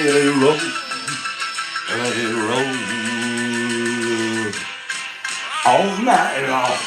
let it roll all night long.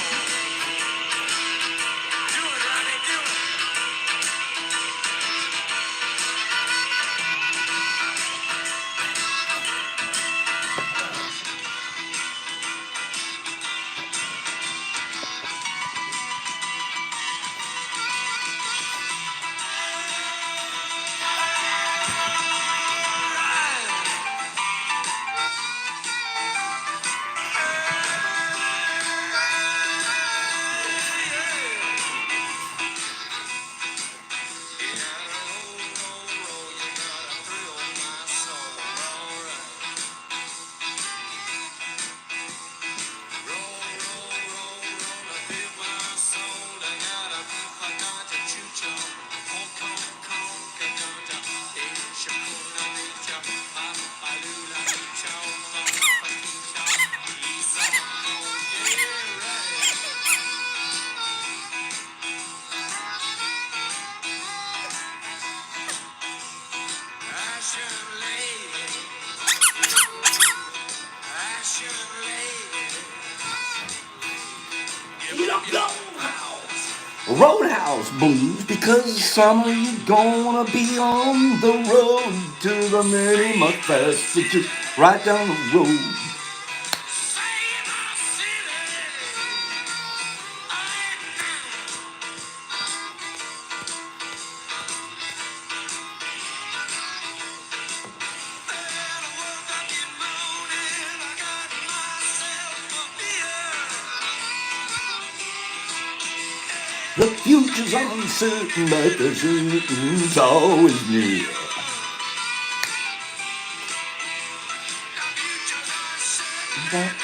Roadhouse blues, because summer you gonna be on the road to the mini much fast, it's just right down the road. The future's uncertain, but the certain's always near. That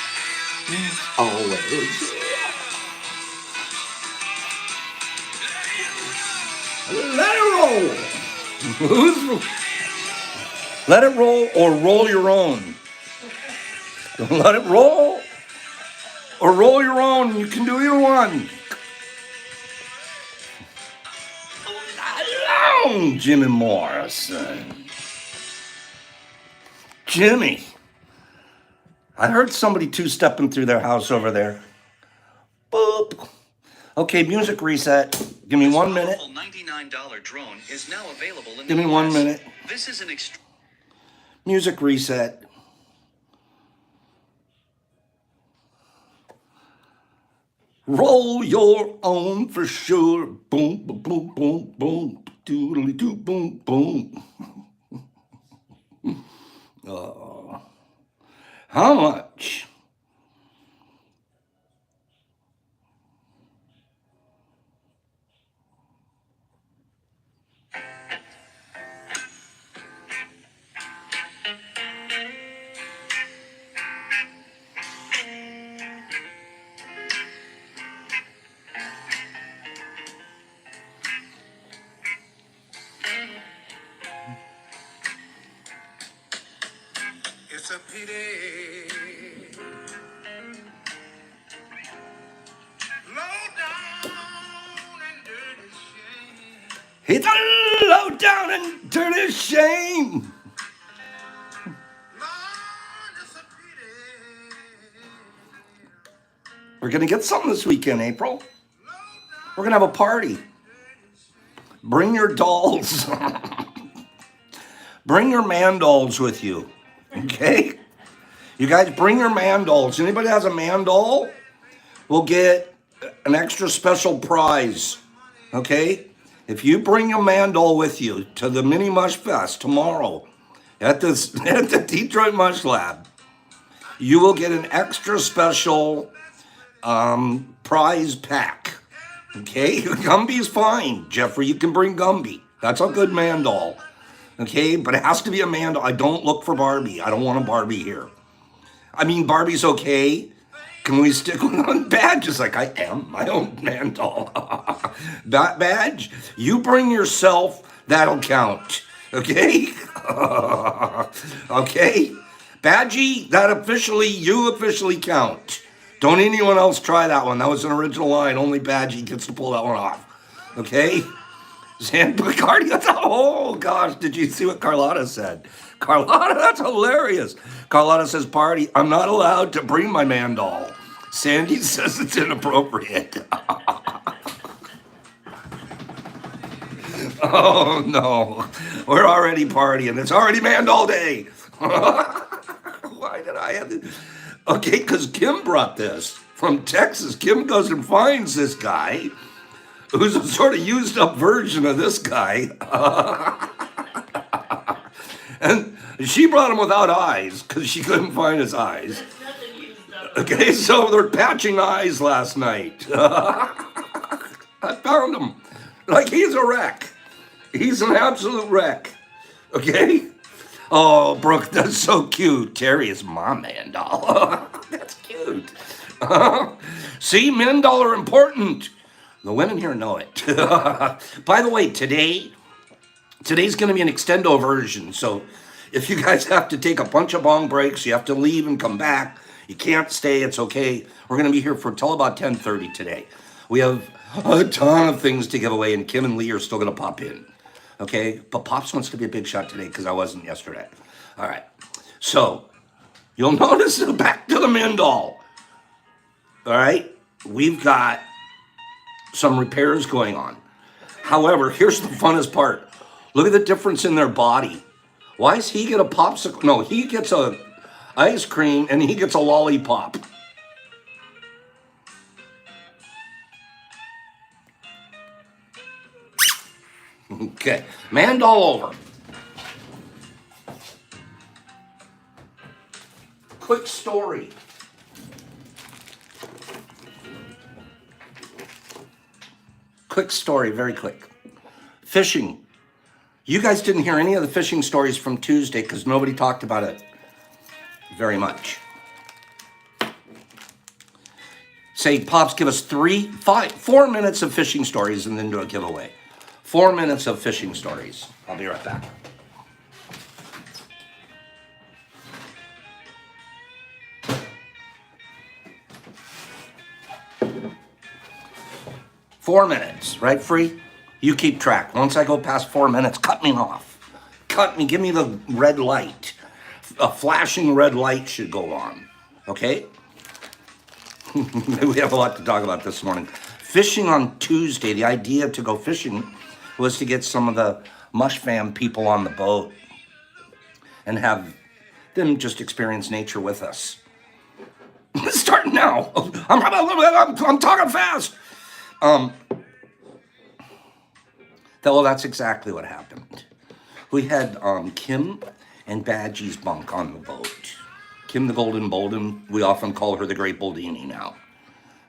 is always here. Let it roll. Let it roll or roll your own. Let it roll or roll your own. You can do either one. Jimmy Morrison. Jimmy. I heard somebody two-stepping through their house over there. Boop. Okay, music reset. Give me 1 minute. $99 drone is now available in Give me 1 minute. This is an music reset. Roll your own for sure. Boom, boom, boom, boom, boom. Doodly doo, boom, boom. How much? It's a pity. Low down and dirty shame. It's a low down and dirty shame. Lord, it's a pity. We're going to get something this weekend, April. We're going to have a party. Bring your dolls. Bring your man dolls with you. Okay? You guys bring your man dolls. Anybody has a man doll will get an extra special prize. Okay? If you bring a man doll with you to the Mini Mush Fest tomorrow at the Detroit Mush Lab, you will get an extra special prize pack. Okay? Gumby's fine. Jeffrey, you can bring Gumby. That's a good man doll. Okay, but it has to be a man doll. I don't look for Barbie. I don't want a Barbie here. I mean, Barbie's okay. Can we stick with one badge? It's like, I am my own man doll. That badge, you bring yourself, that'll count. Okay? Okay? Badgie, you officially count. Don't anyone else try that one. That was an original line. Only Badgie gets to pull that one off. Okay? Zan Bacardi, oh gosh, did you see what Carlotta said? Carlotta, that's hilarious. Carlotta says, party. I'm not allowed to bring my man doll. Sandy says it's inappropriate. Oh, no. We're already partying. It's already man doll day. Why did I have to? Okay, because Kim brought this from Texas. Kim goes and finds this guy who's a sort of used up version of this guy. And she brought him without eyes because she couldn't find his eyes. Okay, so they're patching eyes last night. I found him. Like, he's a wreck. He's an absolute wreck. Okay? Oh, Brooke, that's so cute. Terry is my man doll. That's cute. See, men doll are important. The women here know it. By the way, today's going to be an extendo version. So if you guys have to take a bunch of bong breaks, you have to leave and come back. You can't stay. It's okay. We're going to be here till about 10:30 today. We have a ton of things to give away, and Kim and Lee are still going to pop in. Okay? But Pops wants to be a big shot today because I wasn't yesterday. All right. So you'll notice back to the men doll. All right? We've got some repairs going on. However, here's the funnest part. Look at the difference in their body. Why does he get a popsicle? No, he gets a ice cream and he gets a lollipop. Okay, man doll over. Quick story. Quick story, very quick. Fishing. You guys didn't hear any of the fishing stories from Tuesday because nobody talked about it very much. Say, Pops, give us 4 minutes of fishing stories and then do a giveaway. 4 minutes of fishing stories. I'll be right back. Four minutes, right, Free? You keep track. Once I go past 4 minutes, cut me off. Cut me, give me the red light. A flashing red light should go on, okay? We have a lot to talk about this morning. Fishing on Tuesday, the idea to go fishing was to get some of the Mush Fam people on the boat and have them just experience nature with us. Start now. I'm talking fast. Well, that's exactly what happened. We had Kim and Badgie's bunk on the boat. Kim the Golden Bolden, we often call her the Great Boldini now.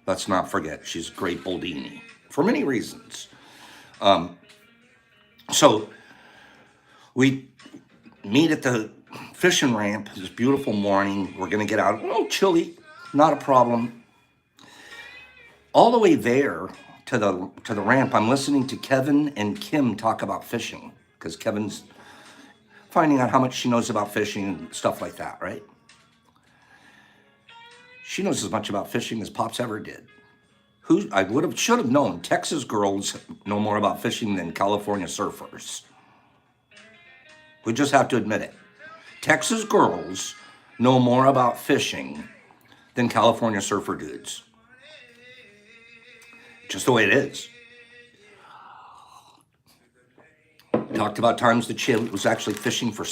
Let's not forget, she's Great Boldini for many reasons. So we meet at the fishing ramp this beautiful morning. We're going to get out. A little chilly, not a problem. All the way there to the ramp, I'm listening to Kevin and Kim talk about fishing because Kevin's finding out how much she knows about fishing and stuff like that, right? She knows as much about fishing as Pops ever did. Should have known. Texas girls know more about fishing than California surfers. We just have to admit it. Texas girls know more about fishing than California surfer dudes. Just the way it is. Talked about times that she was actually fishing for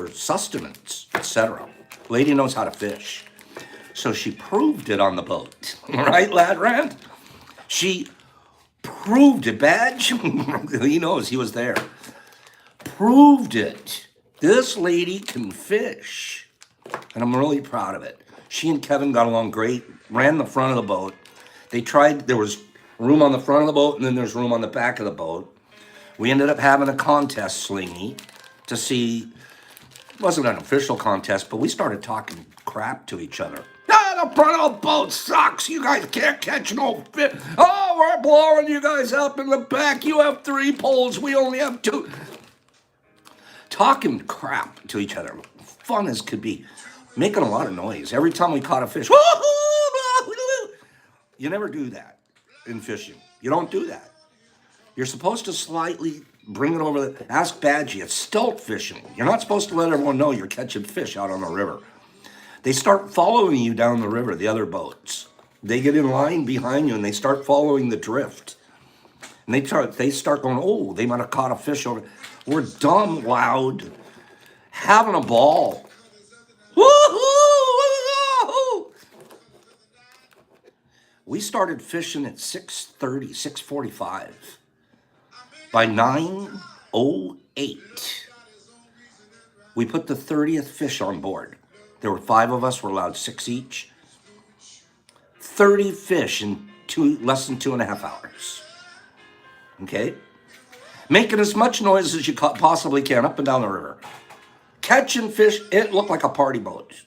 sustenance, etc. Lady knows how to fish. So she proved it on the boat. Right, Lad Rant? She proved it, Badge. He knows, he was there. Proved it. This lady can fish. And I'm really proud of it. She and Kevin got along great, ran the front of the boat. They tried, there was room on the front of the boat and then there's room on the back of the boat. We ended up having a contest, Slingy, to see, it wasn't an official contest, but we started talking crap to each other. The front of the boat sucks. You guys can't catch no fish. Oh, we're blowing you guys up in the back. You have 3 poles. We only have 2. Talking crap to each other. Fun as could be. Making a lot of noise. Every time we caught a fish. You never do that in fishing. You don't do that. You're supposed to slightly bring it over. Ask Badgie. It's stealth fishing. You're not supposed to let everyone know you're catching fish out on the river. They start following you down the river, the other boats. They get in line behind you and they start following the drift. And they start going, oh, they might have caught a fish over. We're dumb, loud, having a ball. Woo-hoo! We started fishing at 6:30, 6:45. By 9:08, we put the 30th fish on board. There were 5 of us, we're allowed 6 each. 30 fish in less than 2.5 hours. Okay? Making as much noise as you possibly can up and down the river. Catching fish, it looked like a party boat.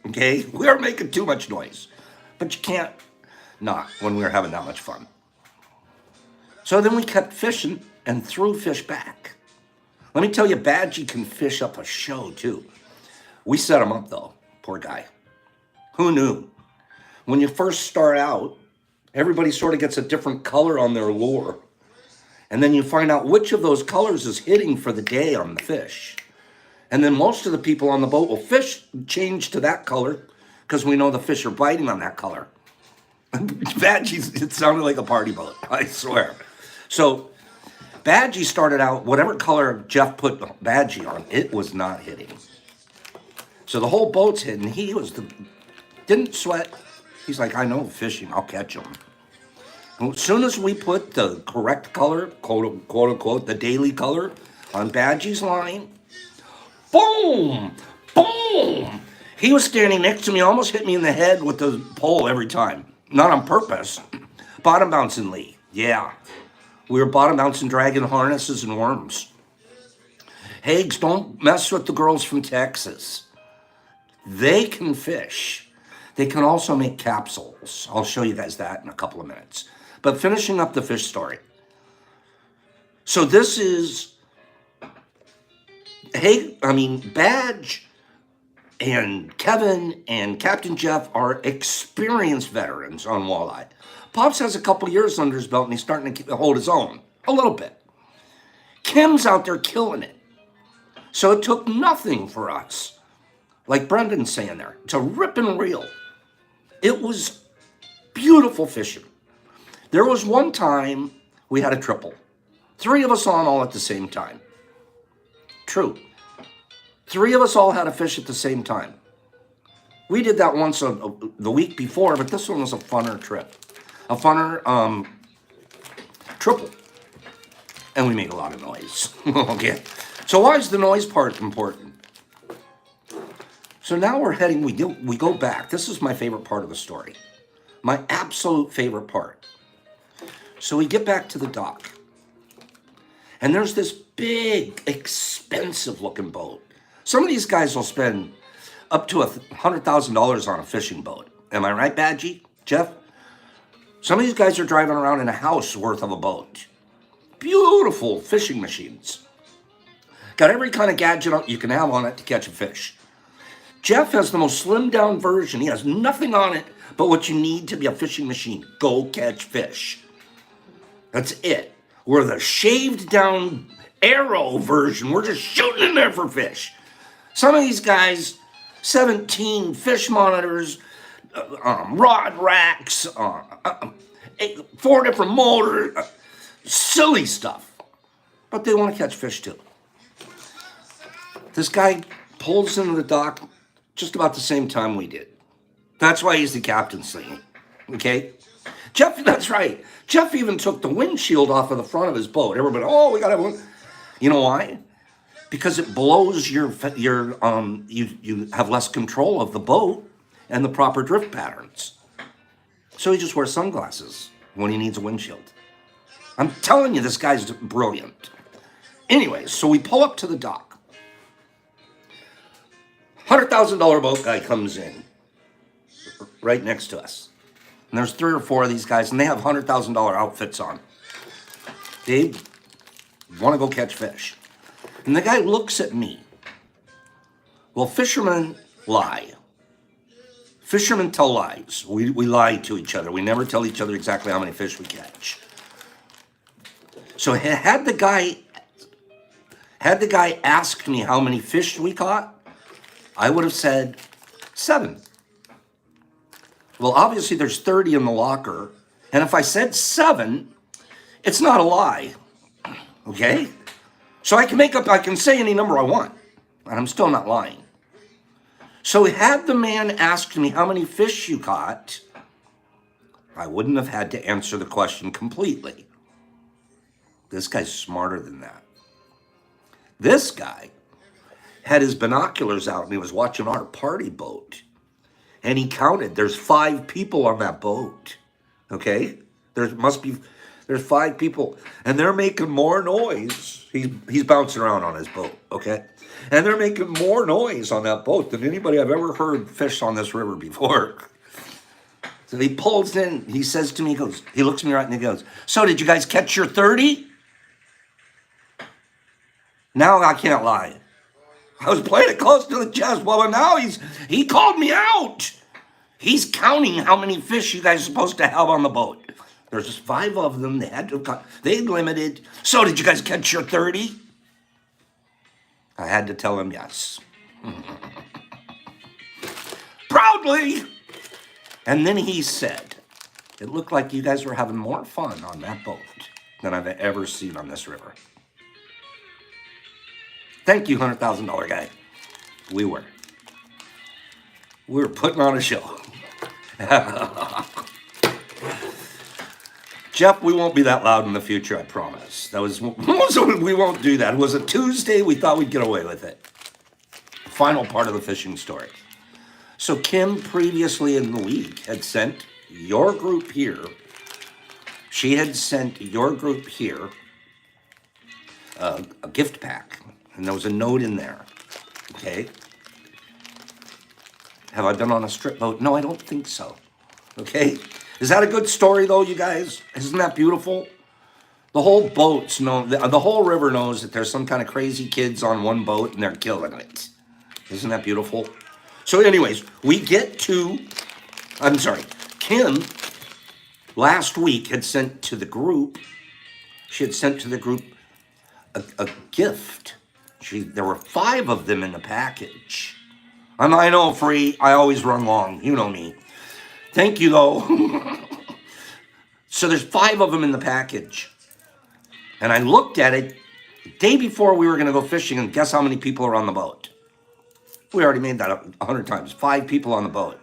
Okay? We were making too much noise. But you can't not when we were having that much fun. So then we kept fishing and threw fish back. Let me tell you, Badgie can fish up a show too. We set him up though, poor guy. Who knew? When you first start out, everybody sort of gets a different color on their lure. And then you find out which of those colors is hitting for the day on the fish. And then most of the people on the boat will change to that color because we know the fish are biting on that color. Badgie, it sounded like a party boat, I swear. So Badgie started out, whatever color Jeff put Badgie on, it was not hitting. So the whole boat's hitting. He didn't sweat. He's like, I know fishing, I'll catch them. And as soon as we put the correct color, quote unquote, the daily color on Badgie's line, boom, boom. He was standing next to me, almost hit me in the head with the pole every time. Not on purpose. Bottom bouncing Lee. Yeah. We were bottom bouncing, dragging harnesses and worms. Hags, don't mess with the girls from Texas. They can fish. They can also make capsules. I'll show you guys that in a couple of minutes. But finishing up the fish story. So this is, Badge and Kevin and Captain Jeff are experienced veterans on walleye. Pops has a couple years under his belt and he's starting to hold his own a little bit. Kim's out there killing it. So it took nothing for us, like Brendan's saying there, to rip and reel. It was beautiful fishing. There was one time we had a triple. 3 of us on all at the same time. True. 3 of us all had a fish at the same time. We did that once the week before, but this one was a funner trip. A funner triple. And we made a lot of noise. Okay. So why is the noise part important? So now we're heading, we go back. This is my favorite part of the story. My absolute favorite part. So we get back to the dock. And there's this big, expensive looking boat. Some of these guys will spend up to $100,000 on a fishing boat. Am I right, Badgie? Jeff? Some of these guys are driving around in a house worth of a boat. Beautiful fishing machines. Got every kind of gadget you can have on it to catch a fish. Jeff has the most slimmed down version. He has nothing on it but what you need to be a fishing machine. Go catch fish. That's it. We're the shaved down arrow version. We're just shooting in there for fish. Some of these guys, 17 fish monitors, rod racks, 4 different motors, silly stuff. But they want to catch fish too. This guy pulls into the dock just about the same time we did. That's why he's the captain slinging. Okay? Jeff, that's right. Jeff even took the windshield off of the front of his boat. Everybody, oh, we got to have one. You know why? Because it blows you have less control of the boat and the proper drift patterns. So he just wears sunglasses when he needs a windshield. I'm telling you, this guy's brilliant. Anyways, so we pull up to the dock. $100,000 boat guy comes in right next to us. And there's 3 or 4 of these guys, and they have $100,000 outfits on. They want to go catch fish. And the guy looks at me. Well, fishermen lie. Fishermen tell lies. We lie to each other. We never tell each other exactly how many fish we catch. So had the guy asked me how many fish we caught, I would have said 7. Well, obviously there's 30 in the locker. And if I said 7, it's not a lie. Okay? So I can say any number I want, and I'm still not lying. So had the man asked me how many fish you caught, I wouldn't have had to answer the question completely. This guy's smarter than that. This guy had his binoculars out and he was watching our party boat. And he counted. There's 5 people on that boat. Okay? There's 5 people. And they're making more noise. He's bouncing around on his boat. Okay? And they're making more noise on that boat than anybody I've ever heard fish on this river before. So he pulls in. He says to me, he looks me right and he goes, so did you guys catch your 30? Now I can't lie. I was playing it close to the chest. Well, now he called me out. He's counting how many fish you guys are supposed to have on the boat. There's just 5 of them. They limited. So did you guys catch your 30? I had to tell him yes. Proudly. And then he said, it looked like you guys were having more fun on that boat than I've ever seen on this river. Thank you, $100,000 guy. We were putting on a show. Jeff, we won't be that loud in the future, I promise. We won't do that. It was a Tuesday. We thought we'd get away with it. Final part of the fishing story. So Kim previously in the week had sent your group here. She had sent your group here a gift pack. And there was a note in there. Okay? Have I been on a strip boat? No, I don't think so. Okay? Is that a good story, though, you guys? Isn't that beautiful? The whole boats know, the whole river knows that there's some kind of crazy kids on one boat and they're killing it. Isn't that beautiful? So anyways, Kim last week had sent to the group, a gift. There were 5 of them in the package. I know, free. I always run long. You know me. Thank you, though. So there's 5 of them in the package. And I looked at it the day before we were going to go fishing, and guess how many people are on the boat? We already made that 100 times. 5 people on the boat.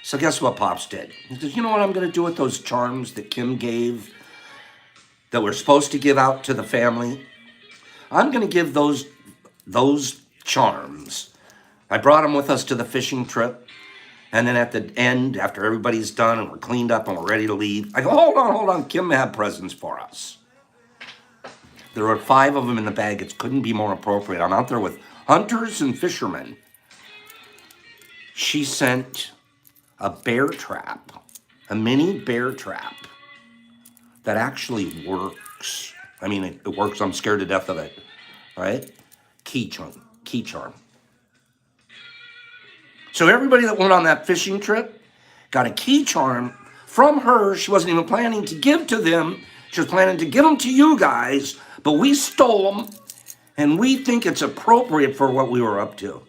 So guess what Pops did? He says, you know what I'm going to do with those charms that Kim gave, that we're supposed to give out to the family? I'm going to give those charms. I brought them with us to the fishing trip. And then at the end, after everybody's done and we're cleaned up and we're ready to leave, I go, hold on. Kim had presents for us. There were 5 of them in the bag. It couldn't be more appropriate. I'm out there with hunters and fishermen. She sent a bear trap, a mini bear trap that actually works. I mean, it works. I'm scared to death of it. All right? Key charm. So everybody that went on that fishing trip got a key charm from her. She wasn't even planning to give to them. She was planning to give them to you guys, but we stole them, and we think it's appropriate for what we were up to.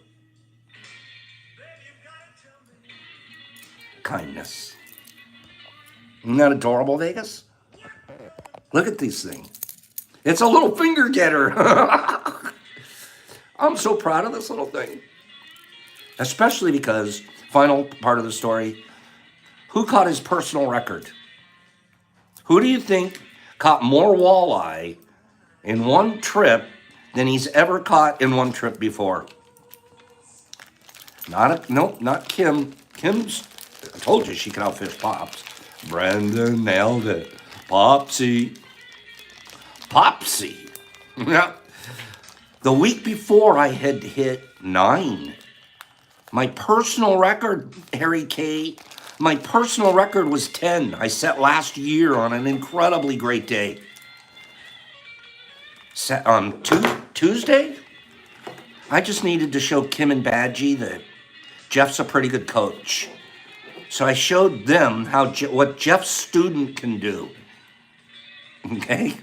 Kindness. Isn't that adorable, Vegas? Look at this thing. It's a little finger getter. I'm so proud of this little thing. Especially because, final part of the story, who caught his personal record? Who do you think caught more walleye in one trip than he's ever caught in one trip before? Not Kim. Kim's, I told you she could outfish Pops. Brandon nailed it. Popsy. Yeah. The week before I had hit 9. My personal record, Harry K., my personal record was 10. I set last year on an incredibly great day. Set on Tuesday, I just needed to show Kim and Badgie that Jeff's a pretty good coach. So I showed them what Jeff's student can do. Okay?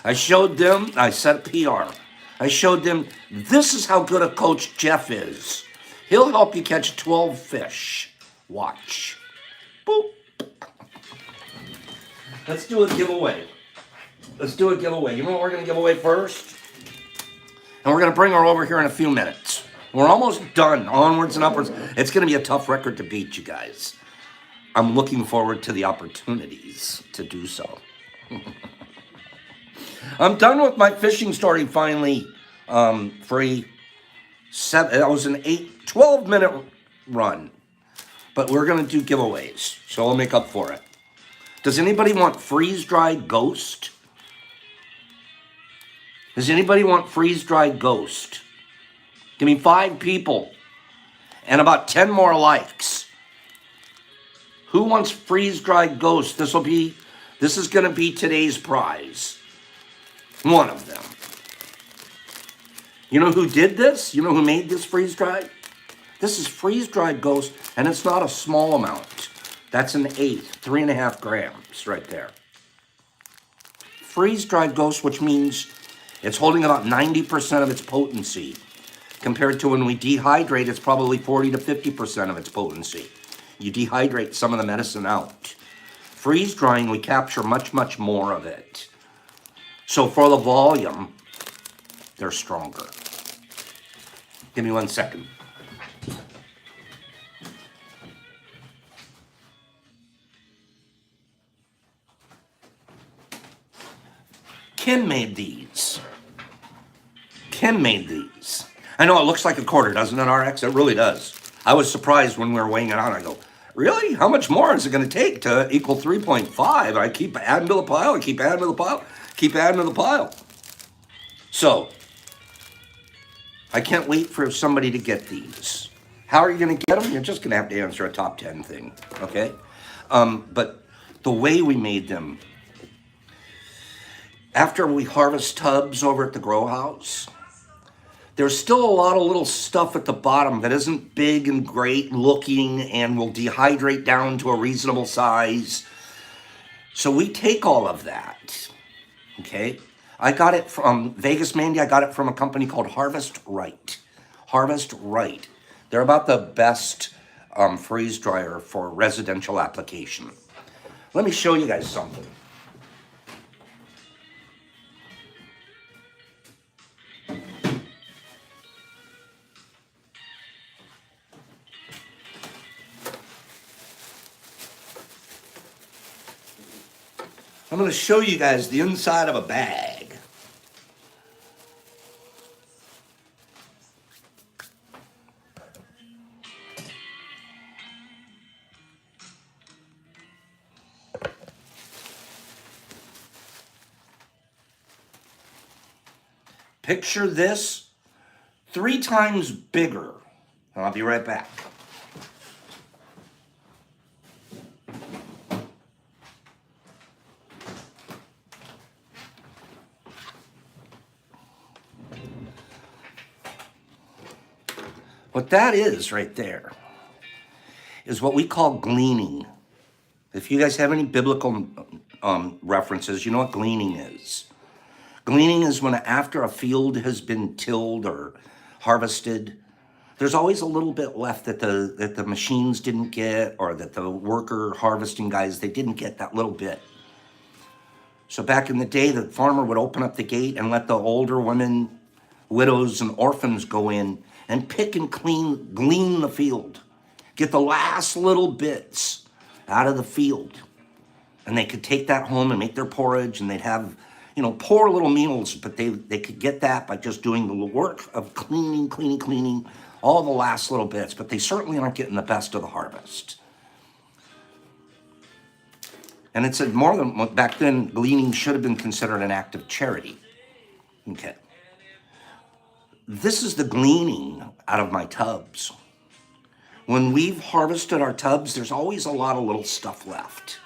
I showed them, I said PR. I showed them, this is how good a coach Jeff is. He'll help you catch 12 fish. Watch. Boop. Let's do a giveaway. Let's do a giveaway. You know what we're going to give away first? And we're going to bring her over here in a few minutes. We're almost done. Onwards and upwards. It's going to be a tough record to beat, you guys. I'm looking forward to the opportunities to do so. I'm done with my fishing story finally. Free. That was an 12-minute run. But we're going to do giveaways. So I'll make up for it. Does anybody want freeze-dried ghost? Does anybody want freeze-dried ghost? Give me 5 people and about 10 more likes. Who wants freeze-dried ghost? This is going to be today's prize. One of them. You know who did this? You know who made this freeze-dried? This is freeze-dried ghost, and it's not a small amount. That's an 3.5 grams right there. Freeze-dried ghost, which means it's holding about 90% of its potency. Compared to when we dehydrate, it's probably 40 to 50% of its potency. You dehydrate some of the medicine out. Freeze drying, we capture much, much more of it. So for the volume, they're stronger. Give me 1 second. Ken made these. Ken made these. I know it looks like a quarter, doesn't it, RX? It really does. I was surprised when we were weighing it out. I go, really? How much more is it going to take to equal 3.5? I keep adding to the pile. I keep adding to the pile. Keep adding to the pile. So, I can't wait for somebody to get these. How are you going to get them? You're just going to have to answer a top 10 thing, okay? But the way we made them, after we harvest tubs over at the grow house, there's still a lot of little stuff at the bottom that isn't big and great looking and will dehydrate down to a reasonable size. So we take all of that, okay? I got it from Vegas, Mandy. I got it from a company called Harvest Right. Harvest Right. They're about the best freeze dryer for residential application. Let me show you guys something. I'm going to show you guys the inside of a bag. Picture this 3 times bigger. And I'll be right back. What that is right there is what we call gleaning. If you guys have any biblical references, you know what gleaning is. Gleaning is when after a field has been tilled or harvested, there's always a little bit left that the machines didn't get, or that the worker harvesting guys, they didn't get that little bit. So back in the day, the farmer would open up the gate and let the older women, widows, and orphans go in and pick and glean the field. Get the last little bits out of the field. And they could take that home and make their porridge, and they'd have, poor little meals, but they could get that by just doing the work of cleaning, all the last little bits, but they certainly aren't getting the best of the harvest. And it said more than, back then, gleaning should have been considered an act of charity. Okay. This is the gleaning out of my tubs. When we've harvested our tubs, there's always a lot of little stuff left.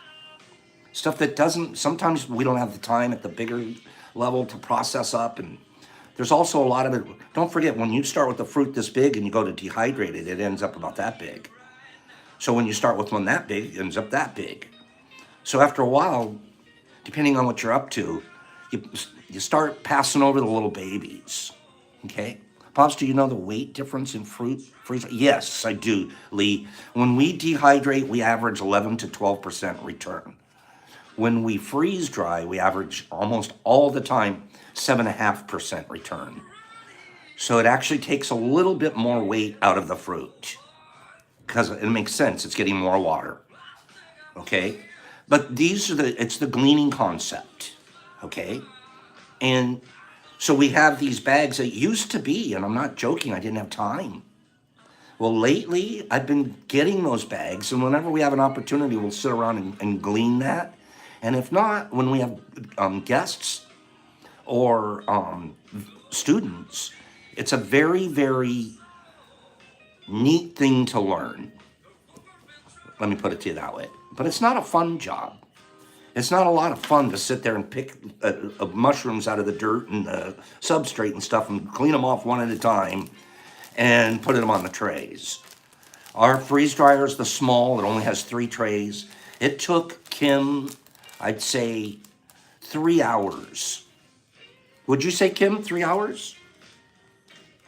Stuff that sometimes we don't have the time at the bigger level to process up. And there's also a lot of it. Don't forget, when you start with a fruit this big and you go to dehydrate it, it ends up about that big. So when you start with one that big, it ends up that big. So after a while, depending on what you're up to, you start passing over the little babies. Okay? Pops, do you know the weight difference in fruit freeze? Yes, I do, Lee. When we dehydrate, we average 11 to 12% return. When we freeze dry, we average almost all the time 7.5% return. So it actually takes a little bit more weight out of the fruit because it makes sense. It's getting more water. Okay? But it's the gleaning concept. Okay? And so we have these bags that used to be, and I'm not joking, I didn't have time. Well, lately, I've been getting those bags, and whenever we have an opportunity, we'll sit around and glean that. And if not, when we have guests or students, it's a very, very neat thing to learn. Let me put it to you that way. But it's not a fun job. It's not a lot of fun to sit there and pick mushrooms out of the dirt and the substrate and stuff and clean them off one at a time and put them on the trays. Our freeze dryer is the small. It only has 3 trays. It took Kim, I'd say, 3 hours. Would you say, Kim, 3 hours?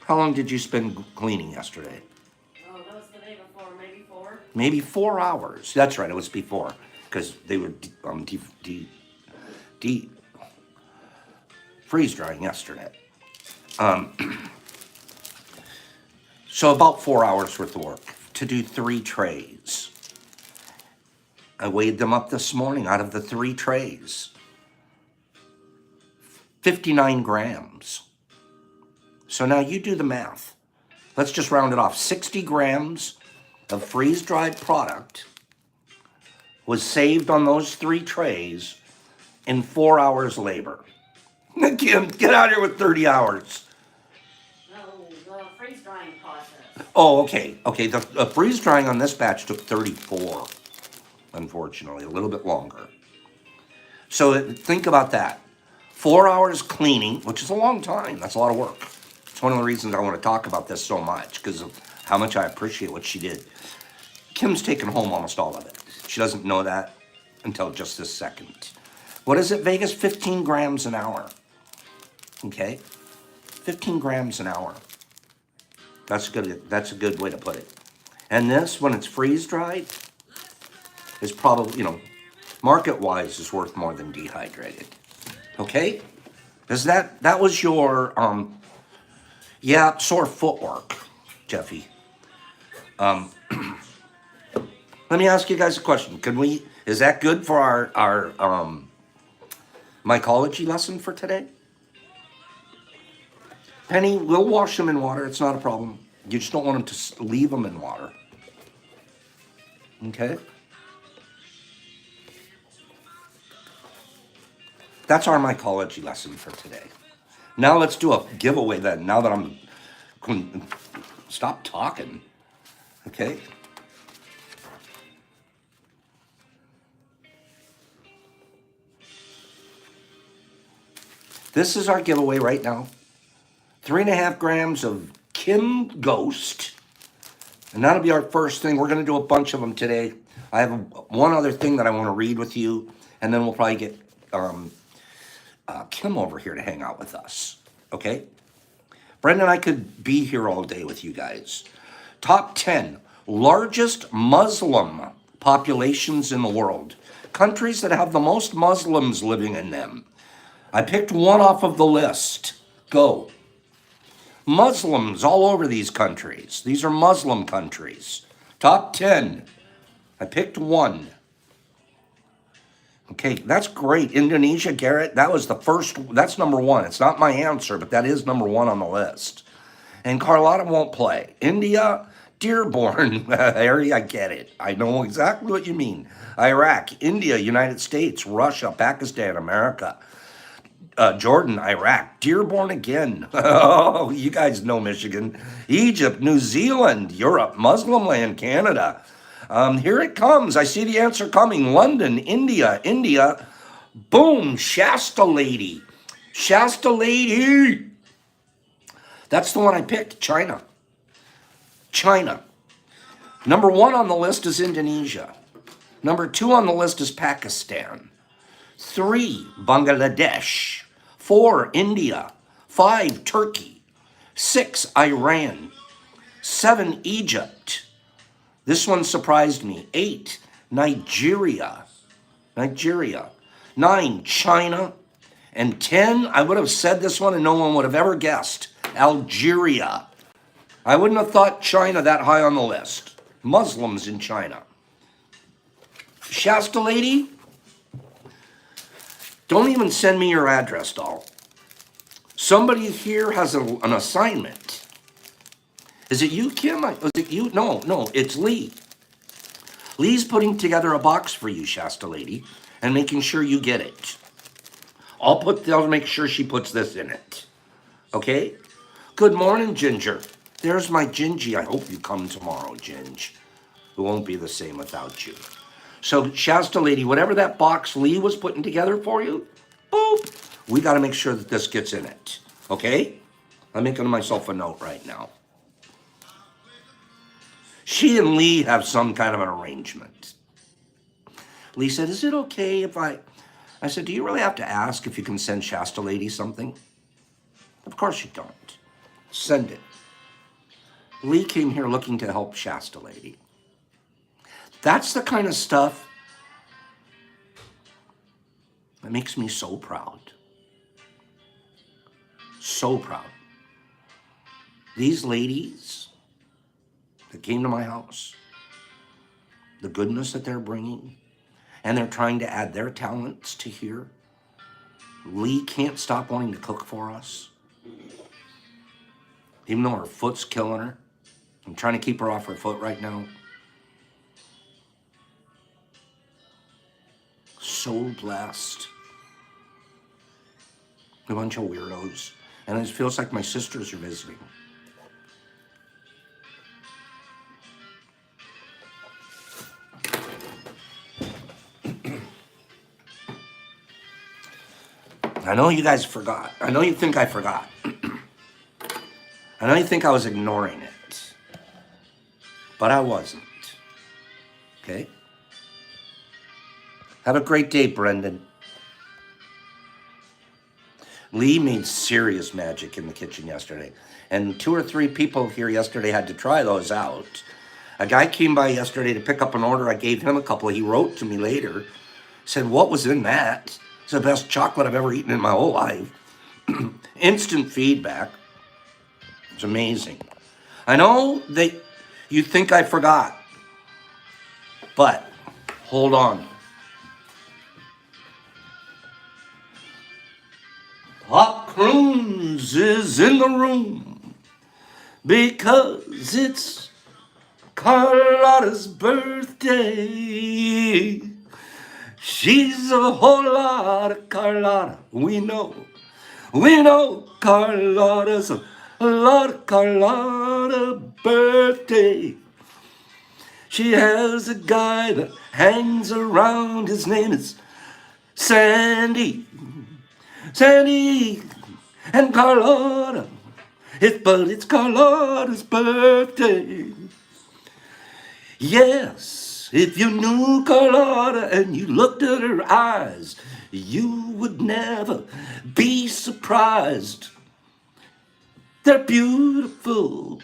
How long did you spend cleaning yesterday? Oh, that was the day before, maybe 4. Maybe 4 hours. That's right, it was before, because they were freeze drying yesterday. So about 4 hours worth of work to do 3 trays. I weighed them up this morning. Out of the 3 trays, 59 grams. So now you do the math. Let's just round it off. 60 grams of freeze-dried product was saved on those 3 trays in 4 hours labor. Kim, get out here with 30 hours. No, the freeze drying process. Oh, okay. Okay, the freeze drying on this batch took 34, unfortunately, a little bit longer. So think about that. 4 hours cleaning, which is a long time. That's a lot of work. It's one of the reasons I want to talk about this so much, because of how much I appreciate what she did. Kim's taken home almost all of it. She doesn't know that until just this second. What is it, Vegas? 15 grams an hour. Okay? 15 grams an hour. That's a good way to put it. And this, when it's freeze-dried, is probably, market-wise is worth more than dehydrated. Okay? Because that was your, sore footwork, Jeffy. Let me ask you guys a question. Is that good for our mycology lesson for today? Penny, we'll wash them in water. It's not a problem. You just don't want them to leave them in water. Okay? That's our mycology lesson for today. Now let's do a giveaway then, now that I'm... Stop talking. Okay? This is our giveaway right now. 3.5 grams of Kim Ghost. And that'll be our first thing. We're going to do a bunch of them today. I have one other thing that I want to read with you. And then we'll probably get Kim over here to hang out with us. Okay? Brenda and I could be here all day with you guys. Top 10 largest Muslim populations in the world. Countries that have the most Muslims living in them. I picked one off of the list. Go. Muslims all over these countries. These are Muslim countries. Top 10. I picked one. Okay, that's great. Indonesia, Garrett, that was the first. That's number 1. It's not my answer, but that is number 1 on the list. And Carlotta won't play. India, Dearborn. Harry, I get it. I know exactly what you mean. Iraq, India, United States, Russia, Pakistan, America. Jordan, Iraq, Dearborn again. Oh, you guys know Michigan. Egypt, New Zealand, Europe, Muslim land, Canada. Here it comes. I see the answer coming. London, India. Boom, Shasta Lady. Shasta Lady. That's the one I picked, China. Number 1 on the list is Indonesia. Number 2 on the list is Pakistan. 3, Bangladesh. 4, India. 5, Turkey. 6, Iran. 7, Egypt. This one surprised me. 8, Nigeria. 9, China. And 10, I would have said this one and no one would have ever guessed. Algeria. I wouldn't have thought China that high on the list. Muslims in China. Shasta lady, don't even send me your address, doll. Somebody here has an assignment. Is it you, Kim? Is it you? No, it's Lee. Lee's putting together a box for you, Shasta lady, and making sure you get it. I'll make sure she puts this in it. Okay? Good morning, Ginger. There's my Gingy. I hope you come tomorrow, Ginge. It won't be the same without you. So, Shasta lady, whatever that box Lee was putting together for you, boop, we got to make sure that this gets in it. Okay? I'm making myself a note right now. She and Lee have some kind of an arrangement. Lee said, is it okay if I said, do you really have to ask if you can send Shasta lady something? Of course you don't. Send it. Lee came here looking to help Shasta lady. That's the kind of stuff that makes me so proud. So proud. These ladies that came to my house, the goodness that they're bringing, and they're trying to add their talents to here. Lee can't stop wanting to cook for us. Even though her foot's killing her. I'm trying to keep her off her foot right now. So blessed. A bunch of weirdos. And it feels like my sisters are visiting. I know you guys forgot. I know you think I forgot. I know you think I was ignoring it. But I wasn't. Okay? Have a great day, Brendan. Lee made serious magic in the kitchen yesterday. And 2 or 3 people here yesterday had to try those out. A guy came by yesterday to pick up an order. I gave him a couple. He wrote to me later. Said, what was in that? It's the best chocolate I've ever eaten in my whole life. Instant feedback. It's amazing. I know that you think I forgot. But, hold on. Pop Croons is in the room because it's Carlotta's birthday. She's a whole lot of Carlotta. We know Carlotta's a lot of Carlotta birthday. She has a guy that hangs around. His name is Sandy and Carlotta. But it's Carlotta's birthday. Yes, if you knew Carlotta and you looked at her eyes, you would never be surprised. They're beautiful.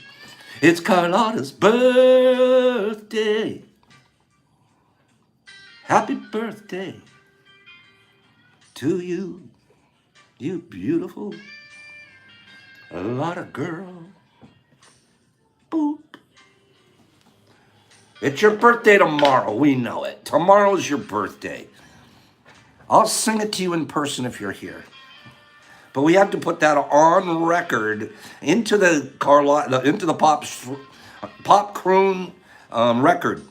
It's Carlotta's birthday. Happy birthday to you, you beautiful Lotta girl. Boop. It's your birthday tomorrow. We know it. Tomorrow's your birthday. I'll sing it to you in person if you're here. But we have to put that on record into the Pop Croon record.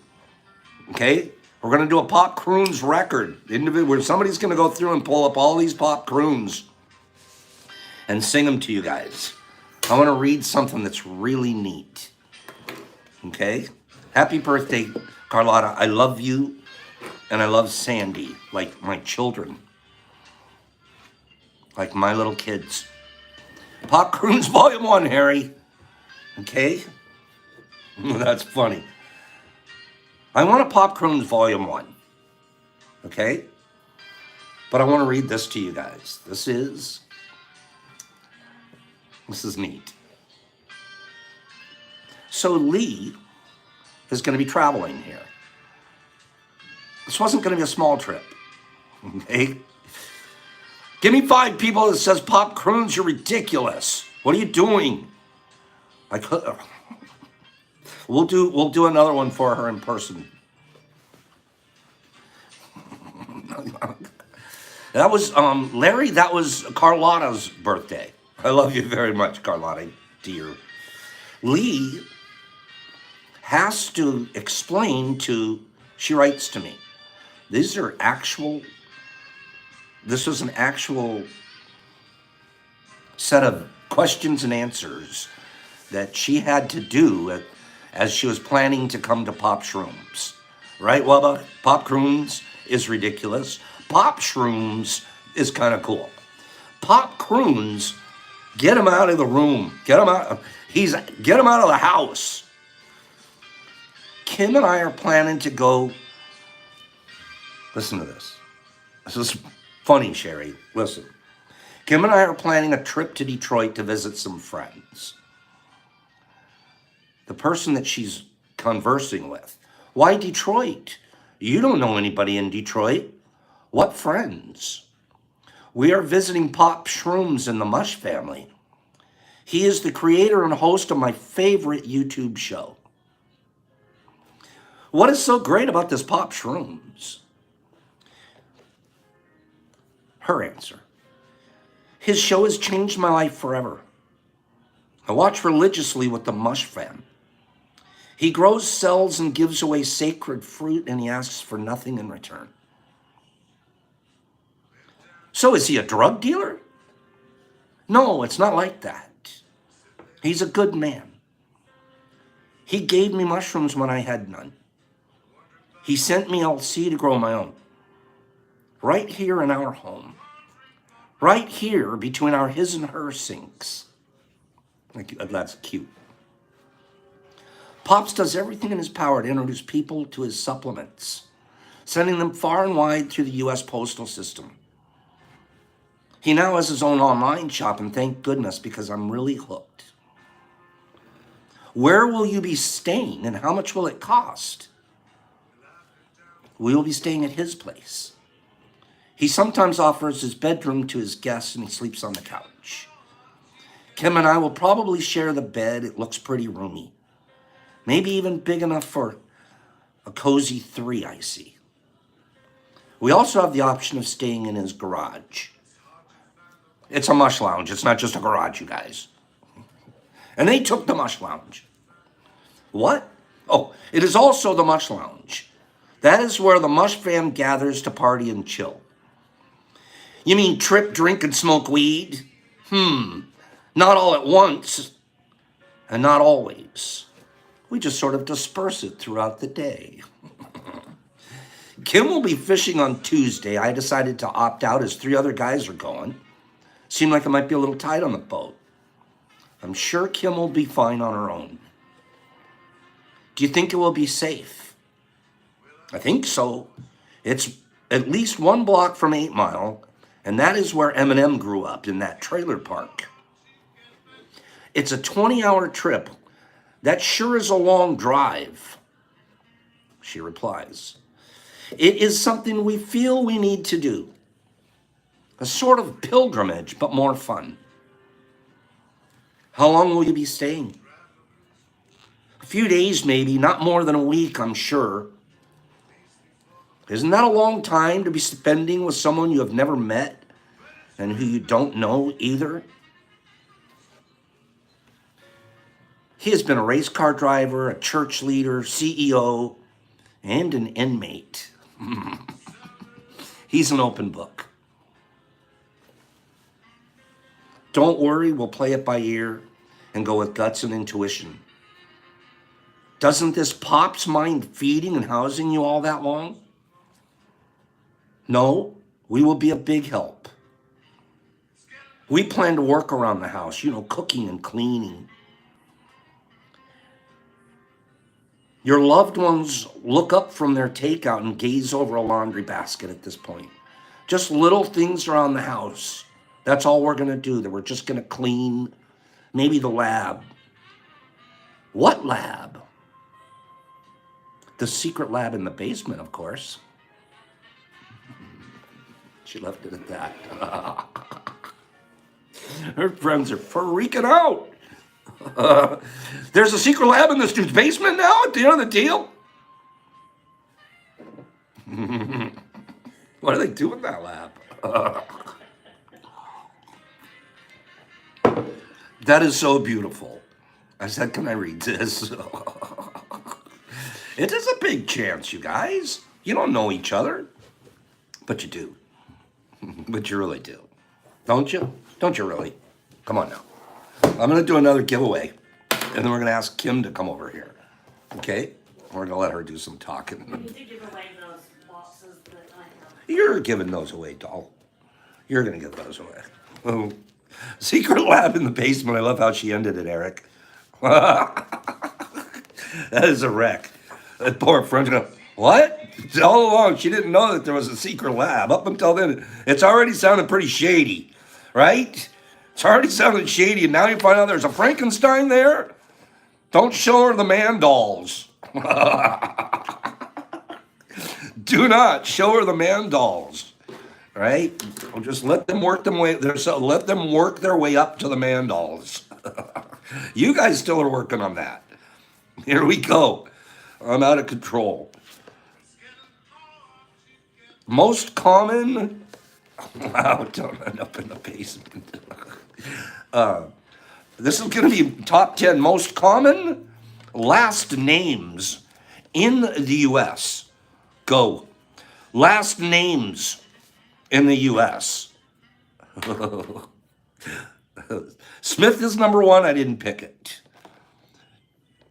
Okay? We're going to do a Pop Croons record. Where somebody's going to go through and pull up all these Pop Croons and sing them to you guys. I want to read something that's really neat. Okay? Happy birthday, Carlotta. I love you, and I love Sandy, like my children. Like my little kids. Pop Croons Volume 1, Harry. Okay? That's funny. I want a Pop Croons Volume 1. Okay? But I want to read this to you guys. This is This is neat. So Lee is going to be traveling here. This wasn't going to be a small trip. Okay? Give me 5 people that says Pop Croons, you're ridiculous. What are you doing? I could. We'll do another one for her in person. That was Larry. That was Carlotta's birthday. I love you very much, Carlotta, dear. Lee has to explain to. She writes to me. These are actual. This was an actual set of questions and answers that she had to do as she was planning to come to Pop Shrooms. Right, Wubba? Pop Croons is ridiculous. Pop Shrooms is kind of cool. Pop Croons, get him out of the room. Get him out. Get him out of the house. Kim and I are planning to go. Listen to this. This is funny, Sherry. Listen. Kim and I are planning a trip to Detroit to visit some friends. The person that she's conversing with. Why Detroit? You don't know anybody in Detroit. What friends? We are visiting Pop Shrooms in the Mush family. He is the creator and host of my favorite YouTube show. What is so great about this Pop Shrooms? Her answer. His show has changed my life forever. I watch religiously with the Mush fam. He grows, sells, and gives away sacred fruit, and he asks for nothing in return. So is he a drug dealer? No, it's not like that. He's a good man. He gave me mushrooms when I had none. He sent me LC to grow my own. Right here in our home. Right here between our his and her sinks. That's cute. Pops does everything in his power to introduce people to his supplements, sending them far and wide through the U.S. postal system. He now has his own online shop, and thank goodness, because I'm really hooked. Where will you be staying, and how much will it cost? We will be staying at his place. He sometimes offers his bedroom to his guests, and he sleeps on the couch. Kim and I will probably share the bed. It looks pretty roomy. Maybe even big enough for a cozy 3, I see. We also have the option of staying in his garage. It's a mush lounge. It's not just a garage, you guys. And they took the mush lounge. What? Oh, it is also the mush lounge. That is where the mush fam gathers to party and chill. You mean trip, drink, and smoke weed? Not all at once, and not always. We just sort of disperse it throughout the day. Kim will be fishing on Tuesday. I decided to opt out as 3 other guys are going. Seemed like it might be a little tight on the boat. I'm sure Kim will be fine on her own. Do you think it will be safe? I think so. It's at least 1 block from 8 Mile, and that is where Eminem grew up, in that trailer park. It's a 20-hour trip. That sure is a long drive, she replies. It is something we feel we need to do. A sort of pilgrimage, but more fun. How long will you be staying? A few days maybe, not more than a week, I'm sure. Isn't that a long time to be spending with someone you have never met and who you don't know either? He has been a race car driver, a church leader, CEO, and an inmate. He's an open book. Don't worry, we'll play it by ear and go with guts and intuition. Doesn't this Pops mind feeding and housing you all that long? No, we will be a big help. We plan to work around the house, cooking and cleaning. Your loved ones look up from their takeout and gaze over a laundry basket at this point. Just little things around the house. That's all we're going to do. That we're just going to clean, Maybe the lab. What lab? The secret lab in the basement, of course. She left it at that. Her friends are freaking out. There's a secret lab in this dude's basement now at the end of the deal? What do they do in that lab? That is so beautiful. I said, can I read this? It is a big chance, you guys. You don't know each other, but you do. But you really do. Don't you? Don't you really? Come on now. I'm going to do another giveaway, and then we're going to ask Kim to come over here. Okay? We're going to let her do some talking. You need to give away those boxes that I have. You're giving those away, doll. You're going to give those away. Oh. Secret lab in the basement. I love how she ended it, Eric. That is a wreck. That poor friend's going, what? All along, she didn't know that there was a secret lab. Up until then, it's already sounded pretty shady, right? It's already sounded shady, and now you find out there's a Frankenstein there? Don't show her the man dolls. Do not show her the man dolls, right? Just let them work them way. Let them work their way up to the man dolls. You guys still are working on that. Here we go. I'm out of control. Most common. Wow! Don't end up in the basement. This is going to be top 10 most common last names in the U.S. Go. Last names in the U.S. Smith is number one. I didn't pick it.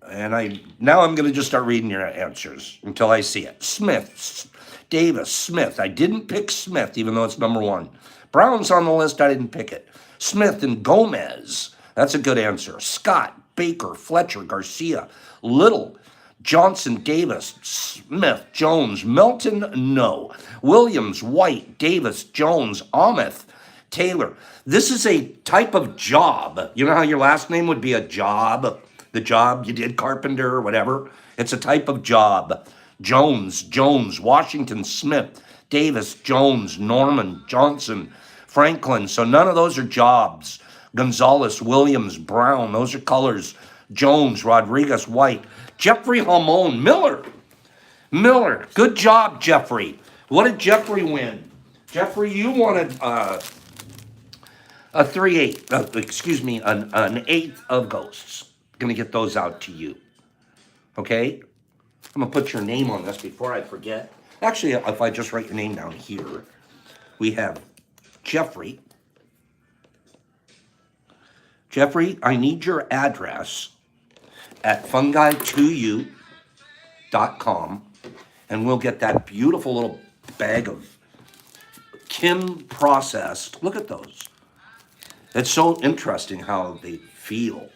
And now I'm going to just start reading your answers until I see it. Smith, Davis, Smith. I didn't pick Smith, even though it's number one. Brown's on the list. I didn't pick it. Smith and Gomez. That's a good answer. Scott, Baker, Fletcher, Garcia, Little, Johnson, Davis, Smith, Jones, Melton, no. Williams, White, Davis, Jones, Ameth, Taylor. This is a type of job. You know how your last name would be a job? The job you did, carpenter or whatever. It's a type of job. Jones, Washington, Smith, Davis, Jones, Norman, Johnson, Franklin. So none of those are jobs. Gonzalez, Williams, Brown. Those are colors. Jones, Rodriguez, White. Jeffrey Hamon, Miller. Good job, Jeffrey. What did Jeffrey win? Jeffrey, you wanted a 3/8. An eighth of ghosts. Gonna get those out to you. Okay? I'm gonna put your name on this before I forget. Actually, if I just write your name down here, we have Jeffrey. Jeffrey, I need your address at fungi2u.com, and we'll get that beautiful little bag of Kim processed. Look at those. It's so interesting how they feel.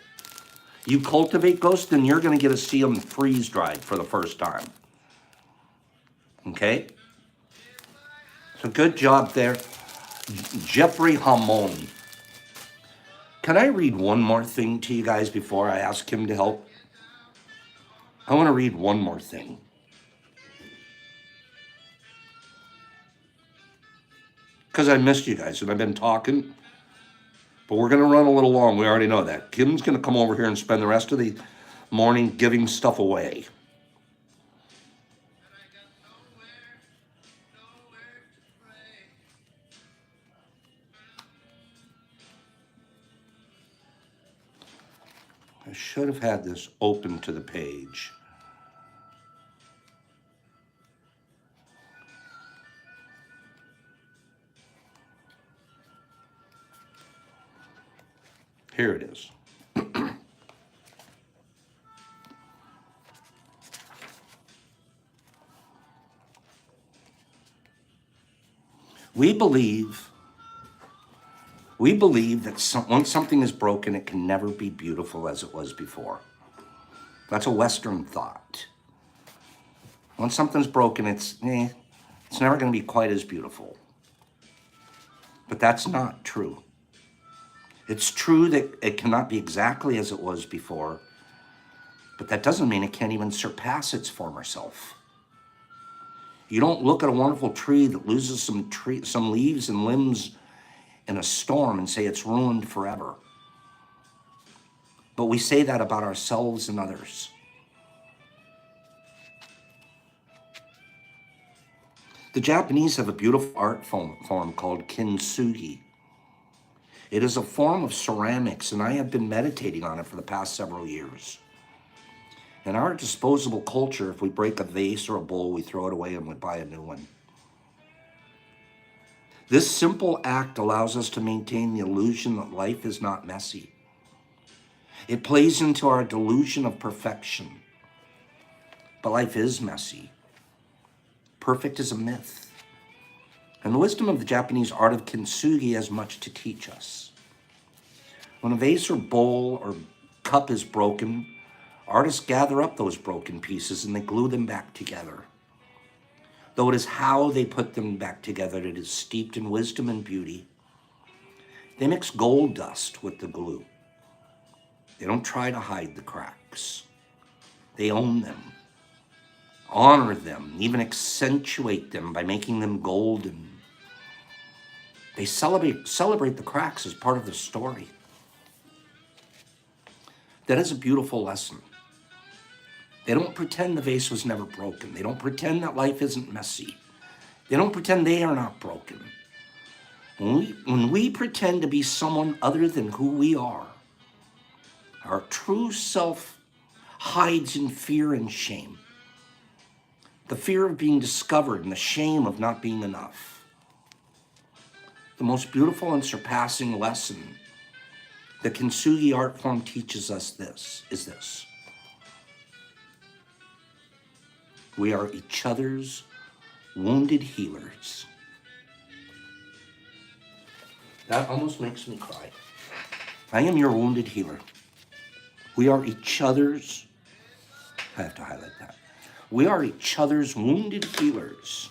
You cultivate ghosts, then you're going to get to see them freeze-dried for the first time. Okay? So good job there. Jeffrey Hamon. Can I read one more thing to you guys before I ask him to help? I want to read one more thing. Because I missed you guys and I've been talking. But we're going to run a little long. We already know that. Kim's going to come over here and spend the rest of the morning giving stuff away. I should have had this open to the page. Here it is. We believe that once something is broken, it can never be beautiful as it was before. That's a Western thought. Once something's broken, it's never going to be quite as beautiful. But that's not true. It's true that it cannot be exactly as it was before, but that doesn't mean it can't even surpass its former self. You don't look at a wonderful tree that loses some leaves and limbs in a storm and say it's ruined forever. But we say that about ourselves and others. The Japanese have a beautiful art form called kintsugi. It is a form of ceramics, and I have been meditating on it for the past several years. In our disposable culture, if we break a vase or a bowl, we throw it away and we buy a new one. This simple act allows us to maintain the illusion that life is not messy. It plays into our delusion of perfection. But life is messy. Perfect is a myth. And the wisdom of the Japanese art of kintsugi has much to teach us. When a vase or bowl or cup is broken, artists gather up those broken pieces and they glue them back together. Though it is how they put them back together that is steeped in wisdom and beauty. They mix gold dust with the glue. They don't try to hide the cracks. They own them, honor them, even accentuate them by making them golden. They celebrate the cracks as part of the story. That is a beautiful lesson. They don't pretend the vase was never broken. They don't pretend that life isn't messy. They don't pretend they are not broken. When we pretend to be someone other than who we are, our true self hides in fear and shame. The fear of being discovered and the shame of not being enough. The most beautiful and surpassing lesson the kintsugi art form teaches us is this. We are each other's wounded healers. That almost makes me cry. I am your wounded healer. We are each other's, I have to highlight that. We are each other's wounded healers.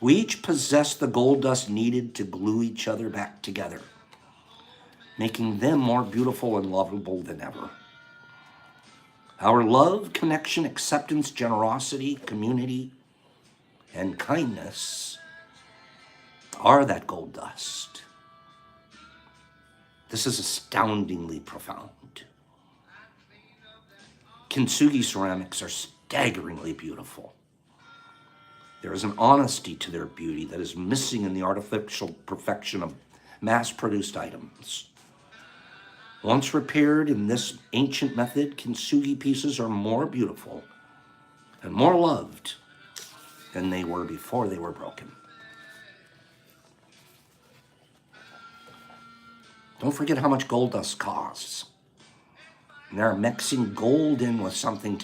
We each possess the gold dust needed to glue each other back together, making them more beautiful and lovable than ever. Our love, connection, acceptance, generosity, community, and kindness are that gold dust. This is astoundingly profound. Kintsugi ceramics are staggeringly beautiful. There is an honesty to their beauty that is missing in the artificial perfection of mass-produced items. Once repaired in this ancient method, kintsugi pieces are more beautiful and more loved than they were before they were broken. Don't forget how much gold dust costs. And they're mixing gold in with something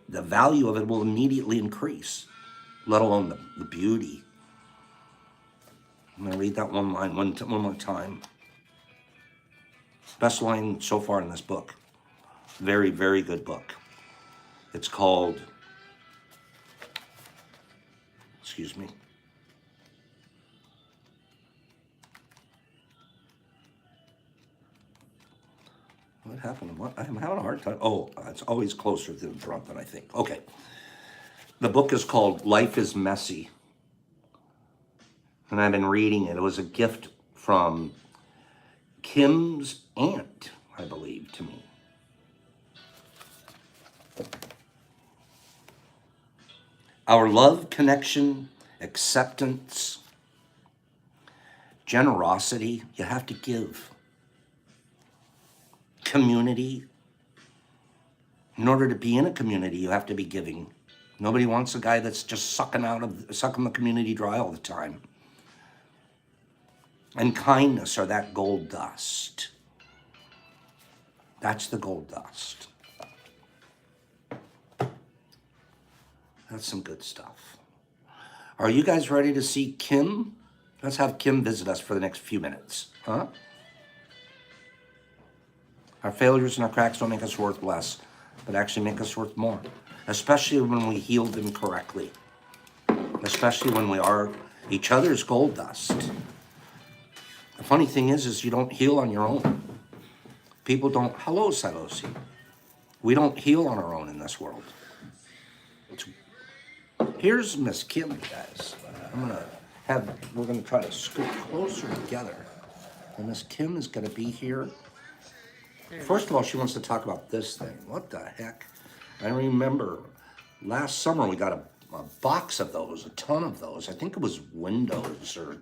the value of it will immediately increase, let alone the beauty. I'm going to read that one line one more time. Best line so far in this book. Very, very good book. It's called, excuse me. What happened? I'm having a hard time. Oh, it's always closer to the front than I think. Okay. The book is called Life is Messy. And I've been reading it. It was a gift from Kim's aunt, I believe, to me. Our love, connection, acceptance, generosity, you have to give. Community. In order to be in a community, you have to be giving. Nobody wants a guy that's just sucking the community dry all the time. And kindness are that gold dust. That's the gold dust. That's some good stuff. Are you guys ready to see Kim? Let's have Kim visit us for the next few minutes, huh? Our failures and our cracks don't make us worth less, but actually make us worth more, especially when we heal them correctly, especially when we are each other's gold dust. The funny thing is you don't heal on your own. People don't, hello, Silosi. We don't heal on our own in this world. Here's Miss Kim, guys. We're gonna try to scoot closer together. And Miss Kim is gonna be here. First of all, she wants to talk about this thing. What the heck? I remember last summer we got a box of those, a ton of those. I think it was Windows, or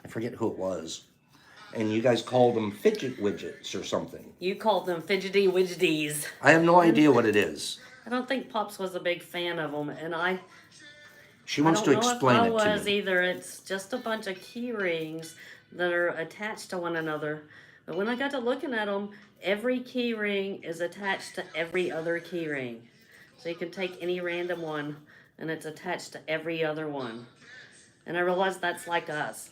I forget who it was. And you guys called them fidget widgets or something. You called them fidgety widgeties. I have no idea what it is. I don't think Pops was a big fan of them, and She wants to explain I it don't know if I to was me. either. It's just a bunch of key rings that are attached to one another. But when I got to looking at them, every key ring is attached to every other key ring. So you can take any random one, and it's attached to every other one. And I realized that's like us.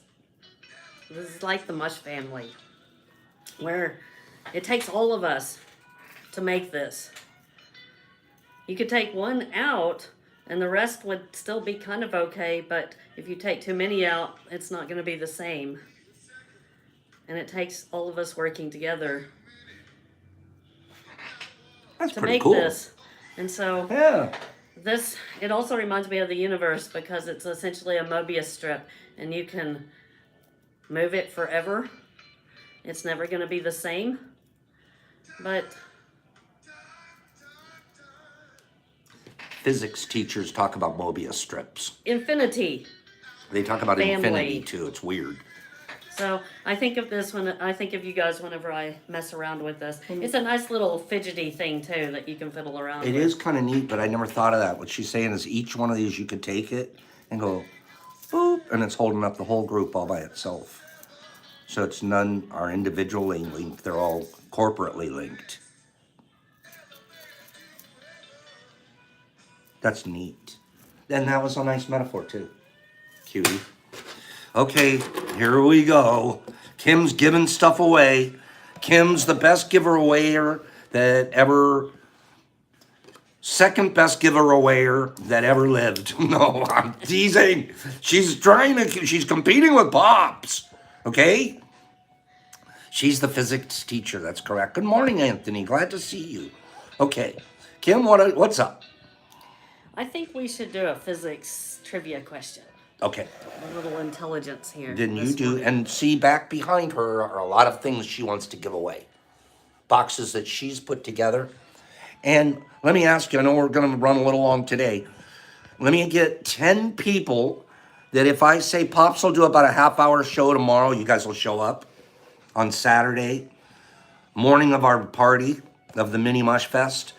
This is like the Mush family, where it takes all of us to make this. You could take one out, and the rest would still be kind of okay, but if you take too many out, it's not going to be the same. And it takes all of us working together That's to pretty make cool. this. And so Yeah. it also reminds me of the universe, because it's essentially a Mobius strip, and you can move it forever. It's never going to be the same. But Physics teachers talk about Mobius strips. infinity. They talk about Family. infinity too. It's weird. So I think of this when I think of you guys whenever I mess around with this. It's a nice little fidgety thing too that you can fiddle around It with. is kind of neat, but I never thought of that. What she's saying is each one of these you could take it and go boop, and it's holding up the whole group all by itself. So it's none are individually linked. They're all corporately linked. That's neat. And that was a nice metaphor too. Cutie. Okay, here we go. Kim's giving stuff away. Kim's the best giver-awayer that ever, second best giver-awayer that ever lived. No, I'm teasing. She's competing with Pops, okay? She's the physics teacher, that's correct. Good morning, Anthony, glad to see you. Okay, Kim, what's up? I think we should do a physics trivia question. Okay. A little intelligence here. Then you this do, morning. and see back behind her are a lot of things she wants to give away. Boxes that she's put together. And let me ask you, I know we're gonna run a little long today. Let me get 10 people that if I say Pops will do about a half-hour show tomorrow, you guys will show up on Saturday, morning of our party of the Mini Mush Fest.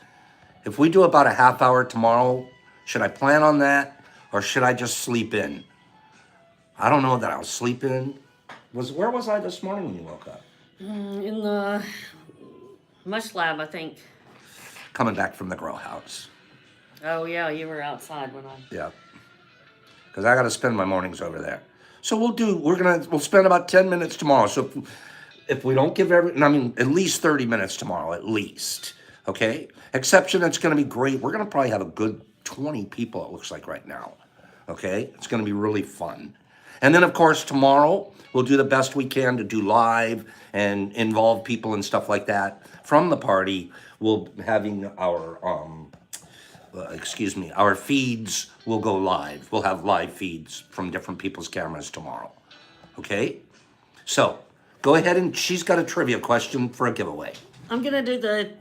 If we do about a half hour tomorrow, should I plan on that or should I just sleep in? I don't know that I'll sleep in. Where was I this morning when you woke up? In the Mush Lab, I think. Coming back from the grow house. Oh yeah, you were outside when I. Yeah. Because I got to spend my mornings over there. So we'll spend about 10 minutes tomorrow. So if we don't give at least 30 minutes tomorrow, at least. Okay? Exception, it's going to be great. We're going to probably have a good 20 people, it looks like right now. Okay? It's going to be really fun. And then, of course, tomorrow, we'll do the best we can to do live and involve people and stuff like that. From the party, we'll having our feeds will go live. We'll have live feeds from different people's cameras tomorrow. Okay? So, go ahead and she's got a trivia question for a giveaway. I'm gonna do the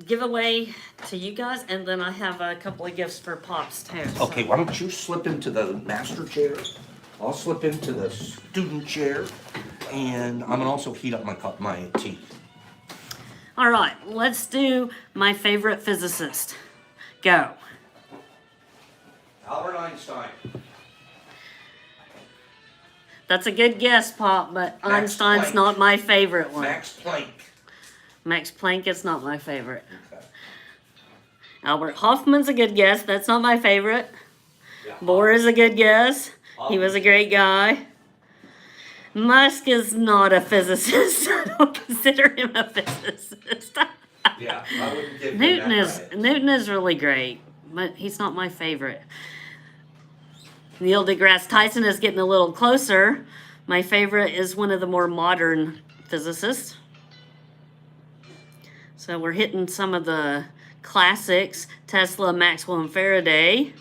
giveaway to you guys, and then I have a couple of gifts for Pops too. so- Okay, why don't you slip into the master chair? I'll slip into the student chair, and I'm gonna also heat up my tea. All right, let's do my favorite physicist. Go. Albert Einstein. That's a good guess, Pop, but Max Einstein's Planck. not my favorite one. Max Planck. Max Planck is not my favorite. Okay. Albert Hoffman's a good guess. That's not my favorite. Yeah. Bohr is a good guess. He was a great guy. Musk is not a physicist. I don't consider him a physicist. Yeah, I wouldn't give him Newton is really great, but he's not my favorite. Neil deGrasse Tyson is getting a little closer, My favorite is one of the more modern physicists. So we're hitting some of the classics, Tesla, Maxwell, and Faraday.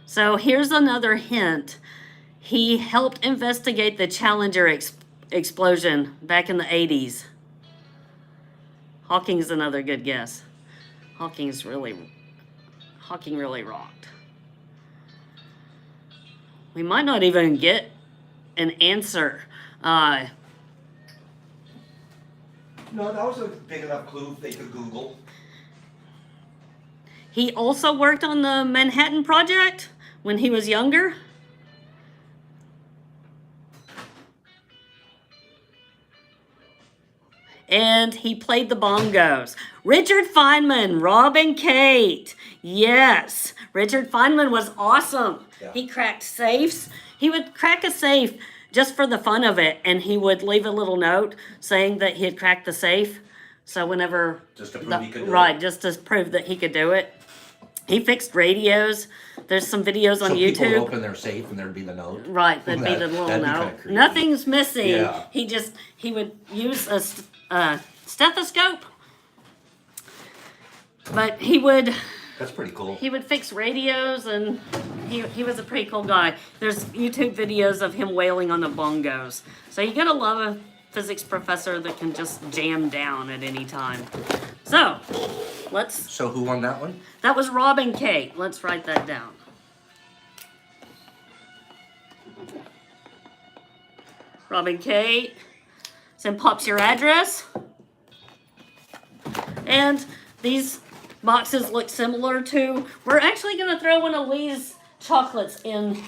So here's another hint. He helped investigate the Challenger explosion back in the 80s. Hawking's another good guess. Hawking really rocked. We might not even get an answer. No, that was a big enough clue they could Google. He also worked on the Manhattan Project when he was younger. And he played the bongos. Richard Feynman, Rob and Kate. Yes, Richard Feynman was awesome. Yeah. He cracked safes. He would crack a safe just for the fun of it, and he would leave a little note saying that he had cracked the safe. So whenever... Just to prove he could do it. Right, just to prove that he could do it. He fixed radios. There's some videos on So YouTube. people would open their safe and there'd be the note. Right, there'd be the little that'd be note. kinda creepy. Nothing's missing. Yeah. He would use a stethoscope, but he would That's pretty cool. fix radios, and he was a pretty cool guy. There's YouTube videos of him wailing on the bongos. So you gotta love a physics professor that can just jam down at any time. So So who won that one? that was Rob and Kate. Let's write that down. Rob and Kate. Send Pops your address. And these boxes look similar to... We're actually going to throw one of Lee's chocolates in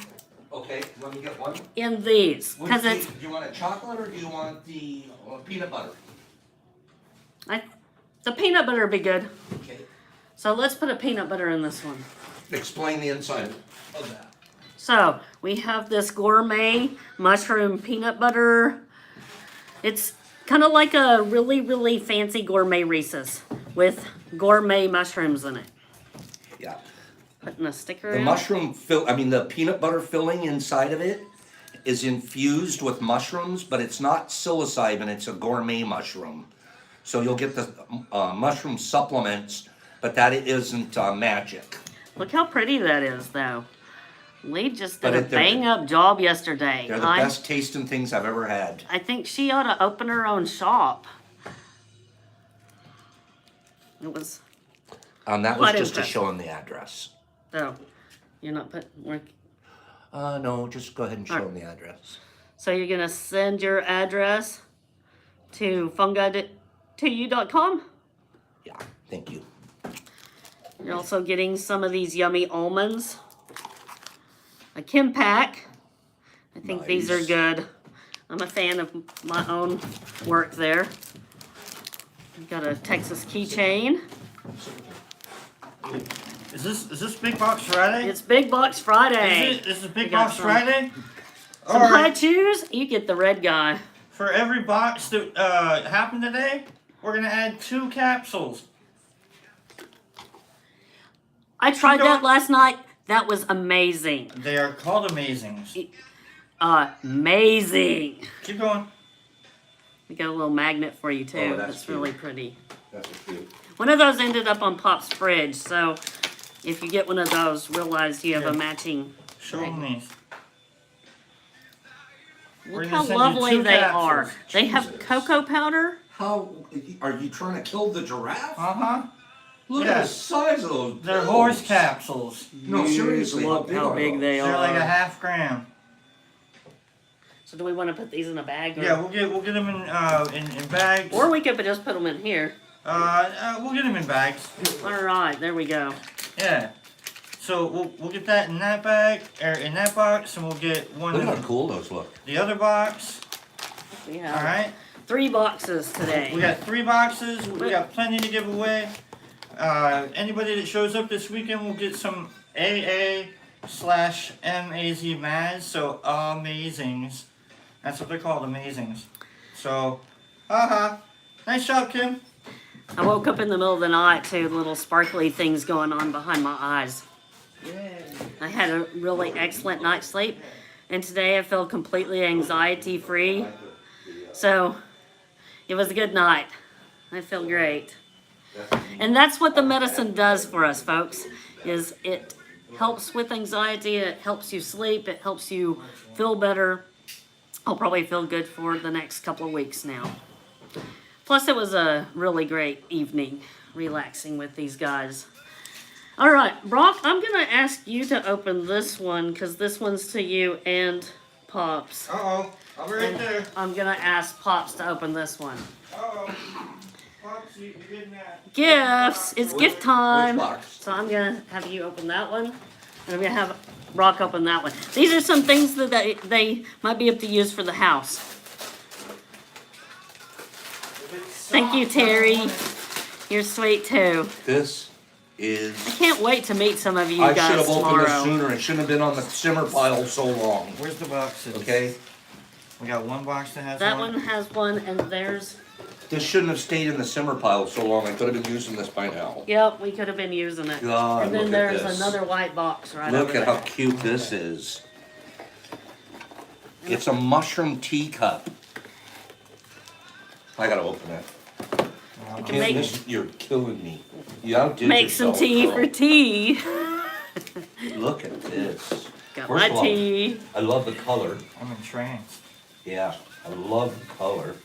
Okay, let me get one. these. Because it's... Do you want a chocolate or do you want the peanut butter? The peanut butter would be good. Okay. So let's put a peanut butter in this one. Explain the inside of that. So we have this gourmet mushroom peanut butter. It's kind of like a really, really fancy gourmet Reese's with gourmet mushrooms in it. Yeah. Putting a sticker The in. the peanut butter filling inside of it is infused with mushrooms, but it's not psilocybin, it's a gourmet mushroom. So you'll get the mushroom supplements, but that isn't magic. Look how pretty that is, though. Lee just But did a bang-up job yesterday. They're the best tasting things I've ever had. I think she ought to open her own shop. It was... That was Quite just to impressive. show them the address. Oh, you're not putting... No, just go ahead and show Alright. them the address. So you're going to send your address to fungi2u.com? Yeah, thank you. You're also getting some of these yummy almonds. A Kim pack. I think these are Nice. good. I'm a fan of my own work there. I've got a Texas keychain. Is this Big Box Friday? It's Big Box Friday. Is it Big got Box some- Friday? Some All high right. chews, you get the red guy. For every box that happened today, we're gonna add 2 capsules. I tried going. that last night. That was amazing. They are called Amazings. Amazing. Keep going. We got a little magnet for you too. Oh, that's That's really cute. pretty. That's cute. One of those ended up on Pop's fridge, so if you get one of those, realize you have a Here. matching. Show them these. We're Look gonna how send you lovely 2 they capsules. are. They have Jesus. cocoa powder. How are you trying to kill the giraffe? Uh-huh. Look at the Yes. size of those. They're pills. horse capsules. No, seriously. Look how are big those? they They're like a are. half gram. So do we want to put these in a bag? Or, Yeah, we'll get them in bags. or we could just put them in here. We'll get them in bags. All right, there we go. Yeah. So we'll get that in that bag or in that box, and we'll get one Look in how cool those look. the other box. We have All right. 3 boxes today. We got 3 boxes. We got plenty to give away. Anybody that shows up this weekend will get some AA/MAZ Maz. So amazings. That's what they're called, amazings. So, nice job, Kim. I woke up in the middle of the night to little sparkly things going on behind my eyes. I had a really excellent night's sleep, and today I feel completely anxiety free. So it was a good night. I feel great. And that's what the medicine does for us, folks, is it helps with anxiety, it helps you sleep, it helps you feel better. I'll probably feel good for the next couple of weeks now. Plus, it was a really great evening relaxing with these guys. All right, Brock, I'm going to ask you to open this one because this one's to you and Pops. Uh-oh. I'll be right there. I'm going to ask Pops to open this one. Uh-oh. Pops, you're getting that. Gifts. It's gift time. Which box? So I'm going to have you open that one. And I'm going to have Brock open that one. These are some things that they might be able to use for the house. Thank you, Terry. You're sweet too. This is. I can't wait to meet some of you I should guys have opened this tomorrow. sooner. It shouldn't have been on the simmer pile so long. Where's the boxes? Okay? We got one box that has That one. one has one, and there's. This shouldn't have stayed in the simmer pile so long. I could have been using this by now. Yep, we could have been using it. God, and then look at there's this. another white box right Look over at there. how cute this is. It's a mushroom teacup. I gotta open it. You can Kim, make, you're killing me. You outdid make some yourself, tea girl. for tea. Look at this. Got First my of all, tea. I love the color. I'm in trance. Yeah, I love the color.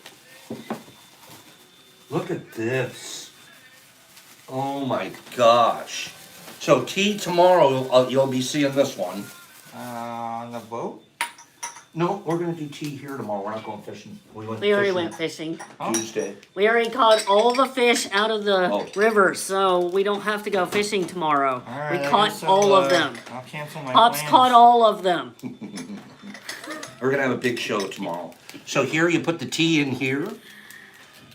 Look at this. Oh my gosh. So tea tomorrow, you'll be seeing this one. On the boat? No, we're gonna do tea here tomorrow. We're not going fishing. We already went fishing. Tuesday. We already caught all the fish out of the Oh. river, so we don't have to go fishing tomorrow. Alright, We I caught guess all I'll, of them. I'll cancel my Pops plans. caught all of them. We're gonna have a big show tomorrow. So here you put the tea in here.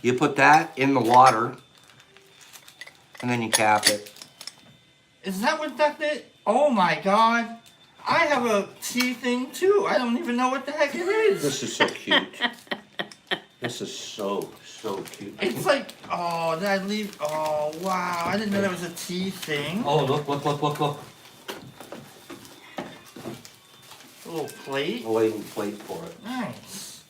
You put that in the water. And then you cap it. Is that what that did? Oh my god. I have a tea thing too. I don't even know what the heck it is. This is so cute. This is so cute. It's like, oh, did I leave? Oh, wow. I didn't know there was a tea thing. Oh, look. A little plate. A label plate for it. Nice.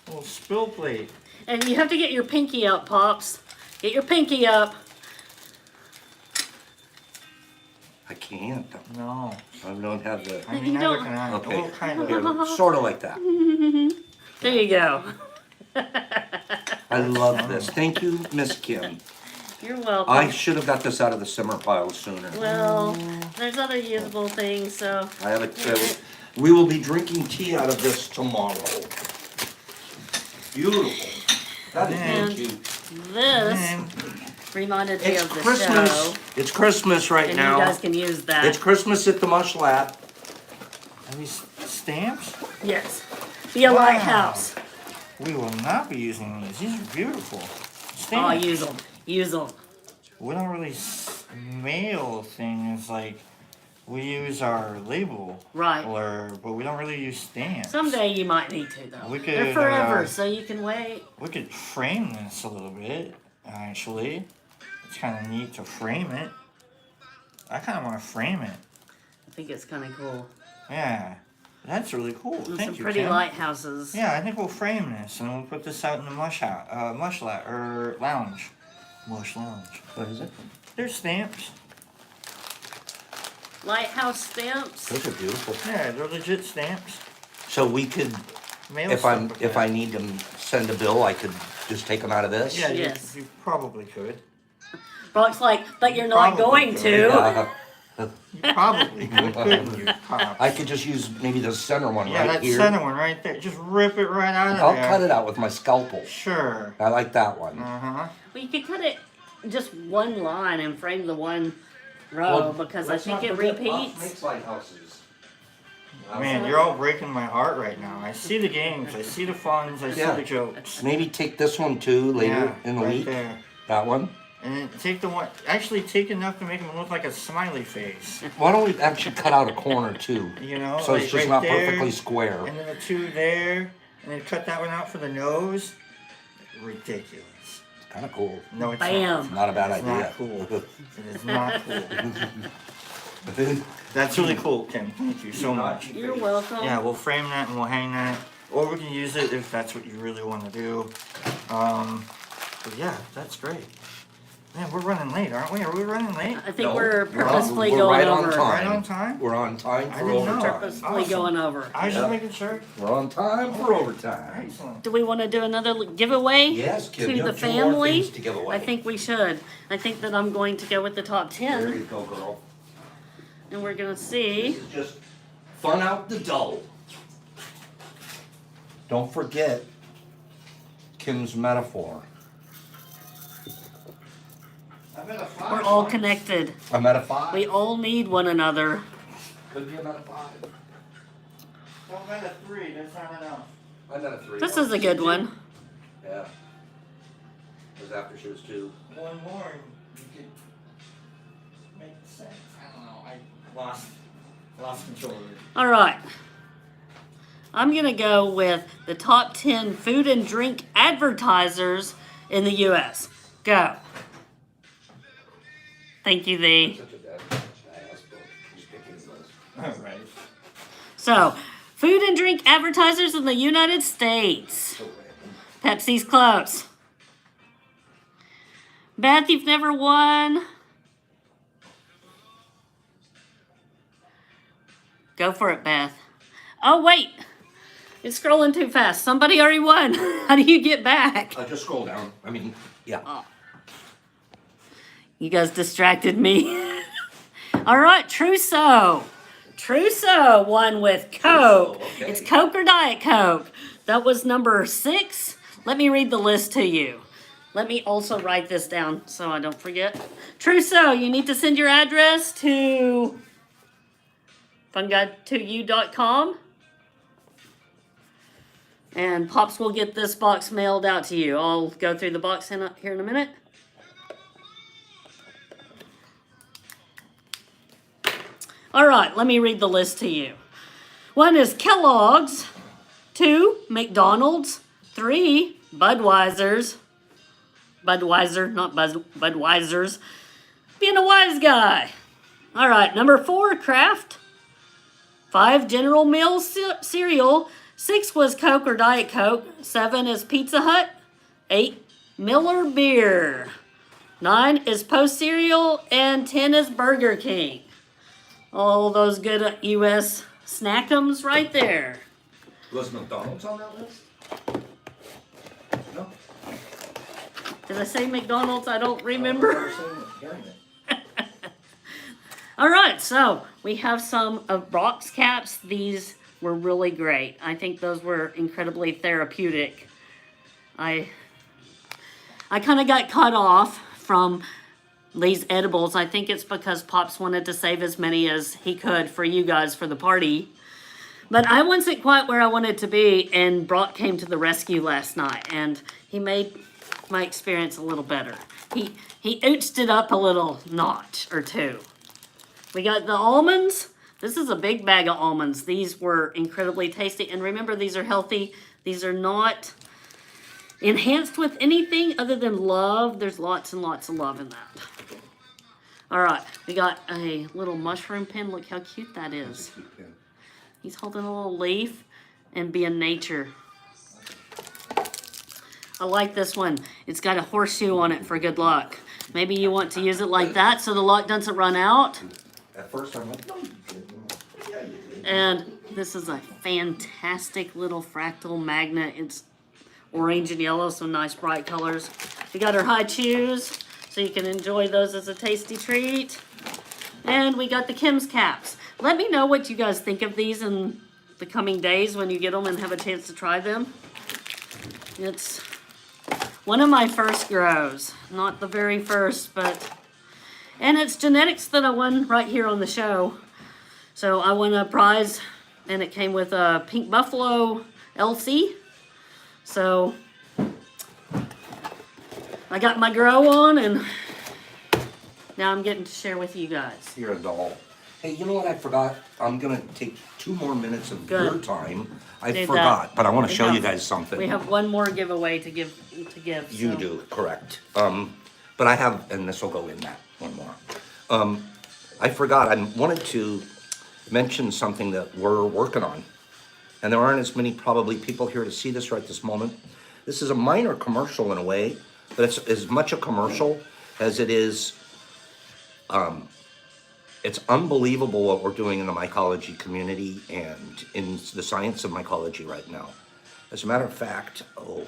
A little spill plate. And you have to get your pinky up, Pops. Get your pinky up. I can't. No. I don't have the. I You mean, neither don't- can I. Okay. Oh, kind of. Here, sort of like that. There you go. I love this. Thank you, Miss Kim. You're welcome. I should have got this out of the simmer pile sooner. Well, there's other usable things, so. I have it. We will be drinking tea out of this tomorrow. Beautiful. That is And really cute. this And reminded me It's of the Christmas. show. It's Christmas right And now. you guys can use that. It's Christmas at the Mush Lab. are these stamps? Yes. Be a Wow. lighthouse. We will not be using these. These are beautiful. Oh, Stamps. use them. Use them. We don't really mail things like we use our label. Right. But we don't really use stamps. Someday you might need to, though. We They're could, forever, so you can wait. We could frame this a little bit, actually. It's kind of neat to frame it. I kind of want to frame it. I think it's kind of cool. Yeah. That's really cool. And Thank some you, pretty Kim. lighthouses. Yeah, I think we'll frame this and we'll put this out in the mush lounge. Mush lounge. What is it? There's stamps. Lighthouse stamps. Those are beautiful. Yeah, they're legit stamps. So we could, Mail if stuff with if that. I need to send a bill, I could just take them out of this. Yeah, Yes. you probably could. Brock's like, but you're not Probably going could. to. You probably could, couldn't you, Pops? I could just use maybe the center one Yeah, right that here. center one right there. Just rip it right out of I'll there. cut it out with my scalpel. Sure. I like that one. Uh-huh. Well, you could cut it just one line and frame the one row because I think it repeats. lighthouses. Man, you're all breaking my heart right now. I see the games, I see the funds, I see Yeah. the jokes. Maybe take this one too later Yeah, in the right week. there. That one. And then take the one, actually take enough to make him look like a smiley face. Why don't we actually cut out a corner too? You know, So like it's just right not there, perfectly square. and then the two there, and then cut that one out for the nose. Ridiculous. It's kind of cool. No, it's Bam. not. Not a bad It's idea. not cool. It is not cool. That's really cool, Kim. Thank you so much. You're welcome. Yeah, we'll frame that and we'll hang that. Or we can use it if that's what you really want to do. But yeah, that's great. Man, we're running late, aren't we? Are we running late? I think No, we're purposefully we're going right on over. time. Right on time? We're on time I for didn't know. overtime. Purposefully Awesome. going over. I was Yeah. just making sure. We're on time for overtime. Excellent. Do we want to do another giveaway? Yes, Kim, you To the have two more family? things to give away. I think we should. I think that I'm going to go with the top There 10, you go, girl. and we're going to see. This is just fun out the dough. Don't forget Kim's metaphor. I'm at a 5. We're all connected. I'm at a 5. We all need one another. Could be I'm at a 5. No, I'm at a 3. That's not enough. I'm at a 3. This is a good one. Yeah. It was after she was 2. One more and you could make sense. I don't know. I lost control of it. All right. I'm going to go with the top 10 food and drink advertisers in the U.S. Go. Thank you, Thee. Such a badass book. He's picking those. Alright. So, food and drink advertisers in the United States. So random. Pepsi's close. Beth, you've never won. Go for it, Beth. Oh, wait. It's scrolling too fast. Somebody already won. How do you get back? Just scroll down. I mean, yeah. Oh. You guys distracted me. All right, Trousseau. Trousseau won with Coke. Okay. It's Coke or Diet Coke. That was number 6. Let me read the list to you. Let me also write this down so I don't forget. Trousseau, you need to send your address to funguide2u.com. And Pops will get this box mailed out to you. I'll go through the box here in a minute. All right, let me read the list to you. 1 is Kellogg's. 2, McDonald's. 3, Budweiser's. Budweiser, not Budweiser's. Being a wise guy. All right, number 4, Kraft. 5, General Mills cereal. 6 was Coke or Diet Coke. 7 is Pizza Hut. 8, Miller Beer. 9 is Post cereal. And 10 is Burger King. All those good U.S. snackums right there. Was McDonald's on that list? No. Did I say McDonald's? I don't remember. I remember hearing it. All right, so we have some of Brock's caps. These were really great. I think those were incredibly therapeutic. I kind of got cut off from these edibles. I think it's because Pops wanted to save as many as he could for you guys for the party. But I wasn't quite where I wanted to be, and Brock came to the rescue last night, and he made my experience a little better. He ooched it up a little notch or two. We got the almonds. This is a big bag of almonds. These were incredibly tasty, and remember, these are healthy. These are not enhanced with anything other than love. There's lots and lots of love in that. All right, we got a little mushroom pin. Look how cute that is. He's holding a little leaf and being nature. I like this one. It's got a horseshoe on it for good luck. Maybe you want to use it like that so the luck doesn't run out. At first I'm like, no, you didn't. And this is a fantastic little fractal magnet. It's orange and yellow, so nice bright colors. We got our high chews, so you can enjoy those as a tasty treat. And we got the Kim's caps. Let me know what you guys think of these in the coming days when you get them and have a chance to try them. It's one of my first grows. Not the very first, but... And it's genetics that I won right here on the show. So I won a prize, and it came with a Pink Buffalo LC. So I got my grow on, and now I'm getting to share with you guys. You're a doll. Hey, you know what I forgot? I'm going to take 2 more minutes of Good. your time. I Did forgot, that. but I want to We show you have- guys something. We have one more giveaway to give. You do, correct. But I have, and this will go in that one more. I forgot. I wanted to mention something that we're working on. And there aren't as many probably people here to see this right this moment. This is a minor commercial in a way, but it's as much a commercial as it is. It's unbelievable what we're doing in the mycology community and in the science of mycology right now. As a matter of fact, I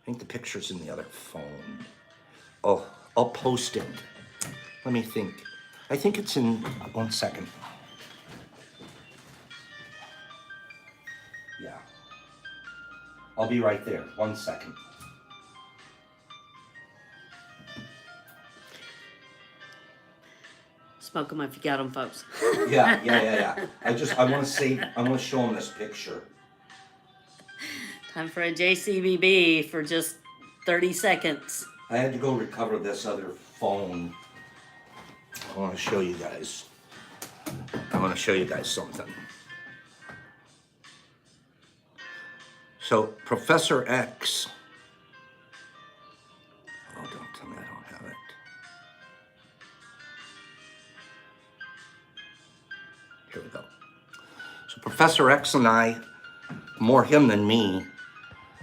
think the picture's in the other phone. Oh, I'll post it. Let me think. I think it's in 1 second. Yeah. I'll be right there. 1 second. Smoke them if you got them, folks. Yeah. I want to show them this picture. Time for a JCBB for just 30 seconds. I had to go recover this other phone. I want to show you guys. Something. So Professor X. Oh, don't tell me I don't have it. Here we go. So Professor X and I, more him than me,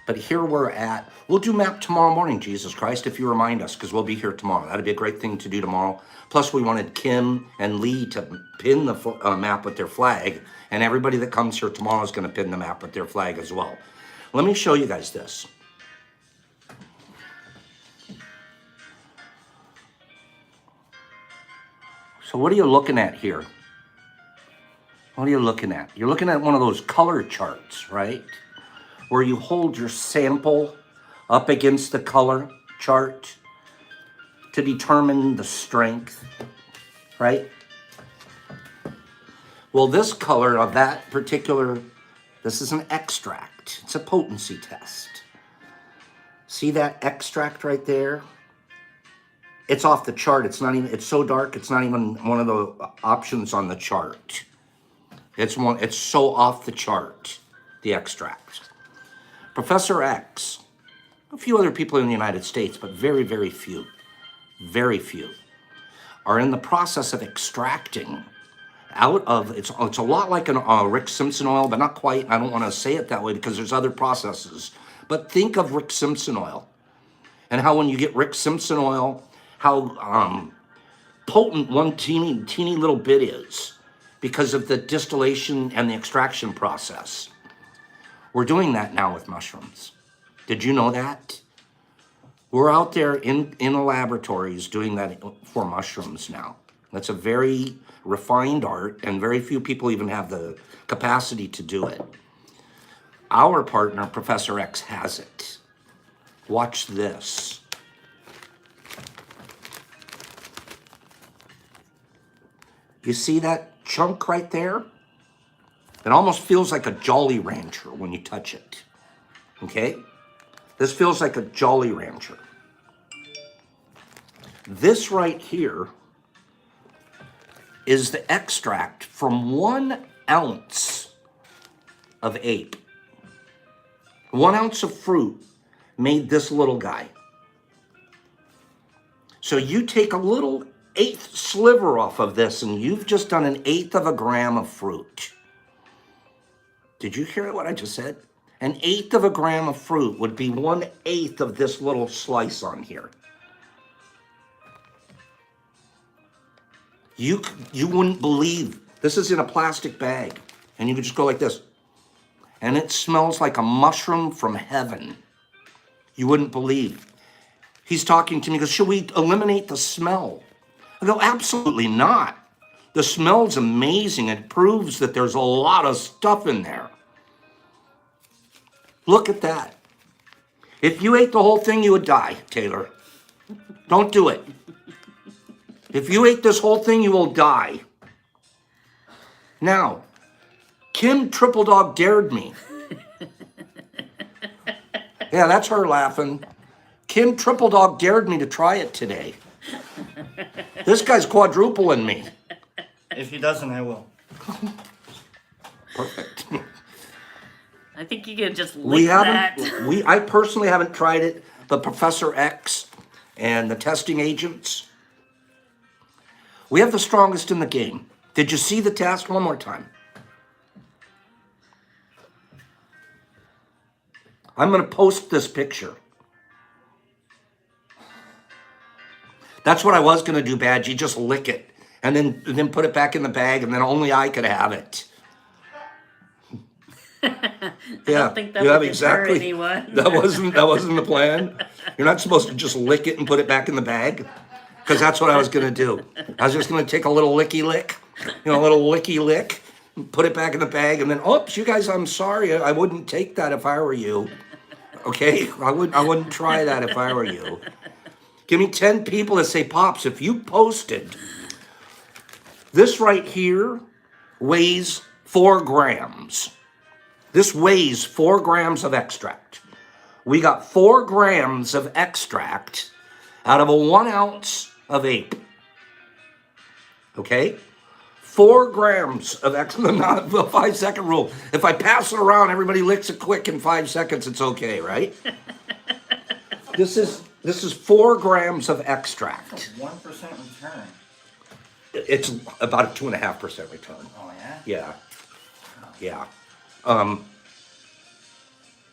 but here we're at. We'll do map tomorrow morning, Jesus Christ, if you remind us, because we'll be here tomorrow. That'd be a great thing to do tomorrow. Plus, we wanted Kim and Lee to pin the map with their flag, and everybody that comes here tomorrow is going to pin the map with their flag as well. Let me show you guys this. So what are you looking at here? What are you looking at? You're looking at one of those color charts, right? Where you hold your sample up against the color chart to determine the strength, right? Well, this color of that particular, this is an extract. It's a potency test. See that extract right there? It's off the chart. It's not even, it's so dark, it's not even one of the options on the chart. It's so off the chart, the extract. Professor X, a few other people in the United States, but very, very few, are in the process of extracting out of, it's a lot like a Rick Simpson oil, but not quite. I don't want to say it that way because there's other processes. But think of Rick Simpson oil and how when you get Rick Simpson oil, how potent one teeny little bit is because of the distillation and the extraction process. We're doing that now with mushrooms. Did you know that? We're out there in the laboratories doing that for mushrooms now. That's a very refined art, and very few people even have the capacity to do it. Our partner, Professor X, has it. Watch this. You see that chunk right there? It almost feels like a Jolly Rancher when you touch it. Okay? This feels like a Jolly Rancher. This right here is the extract from 1 ounce of ape. 1 ounce of fruit made this little guy. So you take a little 1/8 sliver off of this and you've just done 1/8 of a gram of fruit. Did you hear what I just said? 1/8 of a gram of fruit would be 1/8 of this little slice on here. You wouldn't believe. This is in a plastic bag. And you can just go like this. And it smells like a mushroom from heaven. You wouldn't believe. He's talking to me, he goes, should we eliminate the smell? I go, absolutely not. The smell's amazing. It proves that there's a lot of stuff in there. Look at that. If you ate the whole thing, you would die, Taylor. Don't do it. If you ate this whole thing, you will die. Now, Kim Triple Dog dared me. Yeah, that's her laughing. Kim Triple Dog dared me to try it today. This guy's quadrupling me. If he doesn't, I will. Perfect. I think you could just lick that. I personally haven't tried it, but Professor X and the testing agents, We have the strongest in the game. Did you see the test? One more time. I'm going to post this picture. That's what I was going to do, Badgie. Just lick it and then put it back in the bag, and then only I could have it. I don't think that would deter anyone. That wasn't the plan. You're not supposed to just lick it and put it back in the bag, because that's what I was going to do. I was just going to take a little licky lick, a little licky lick, and put it back in the bag, and then, oops, you guys, I'm sorry, I wouldn't take that if I were you. Okay, I wouldn't try that if I were you. Give me 10 people that say, Pops, if you posted this right here weighs 4 grams. This weighs 4 grams of extract. We got 4 grams of extract out of a 1 ounce of ape. Okay? 4 grams of extract, not the 5-second rule. If I pass it around, everybody licks it quick in 5 seconds, it's okay, right? This is 4 grams of extract. 1% return. It's about a 2.5% return. Oh, yeah? Yeah.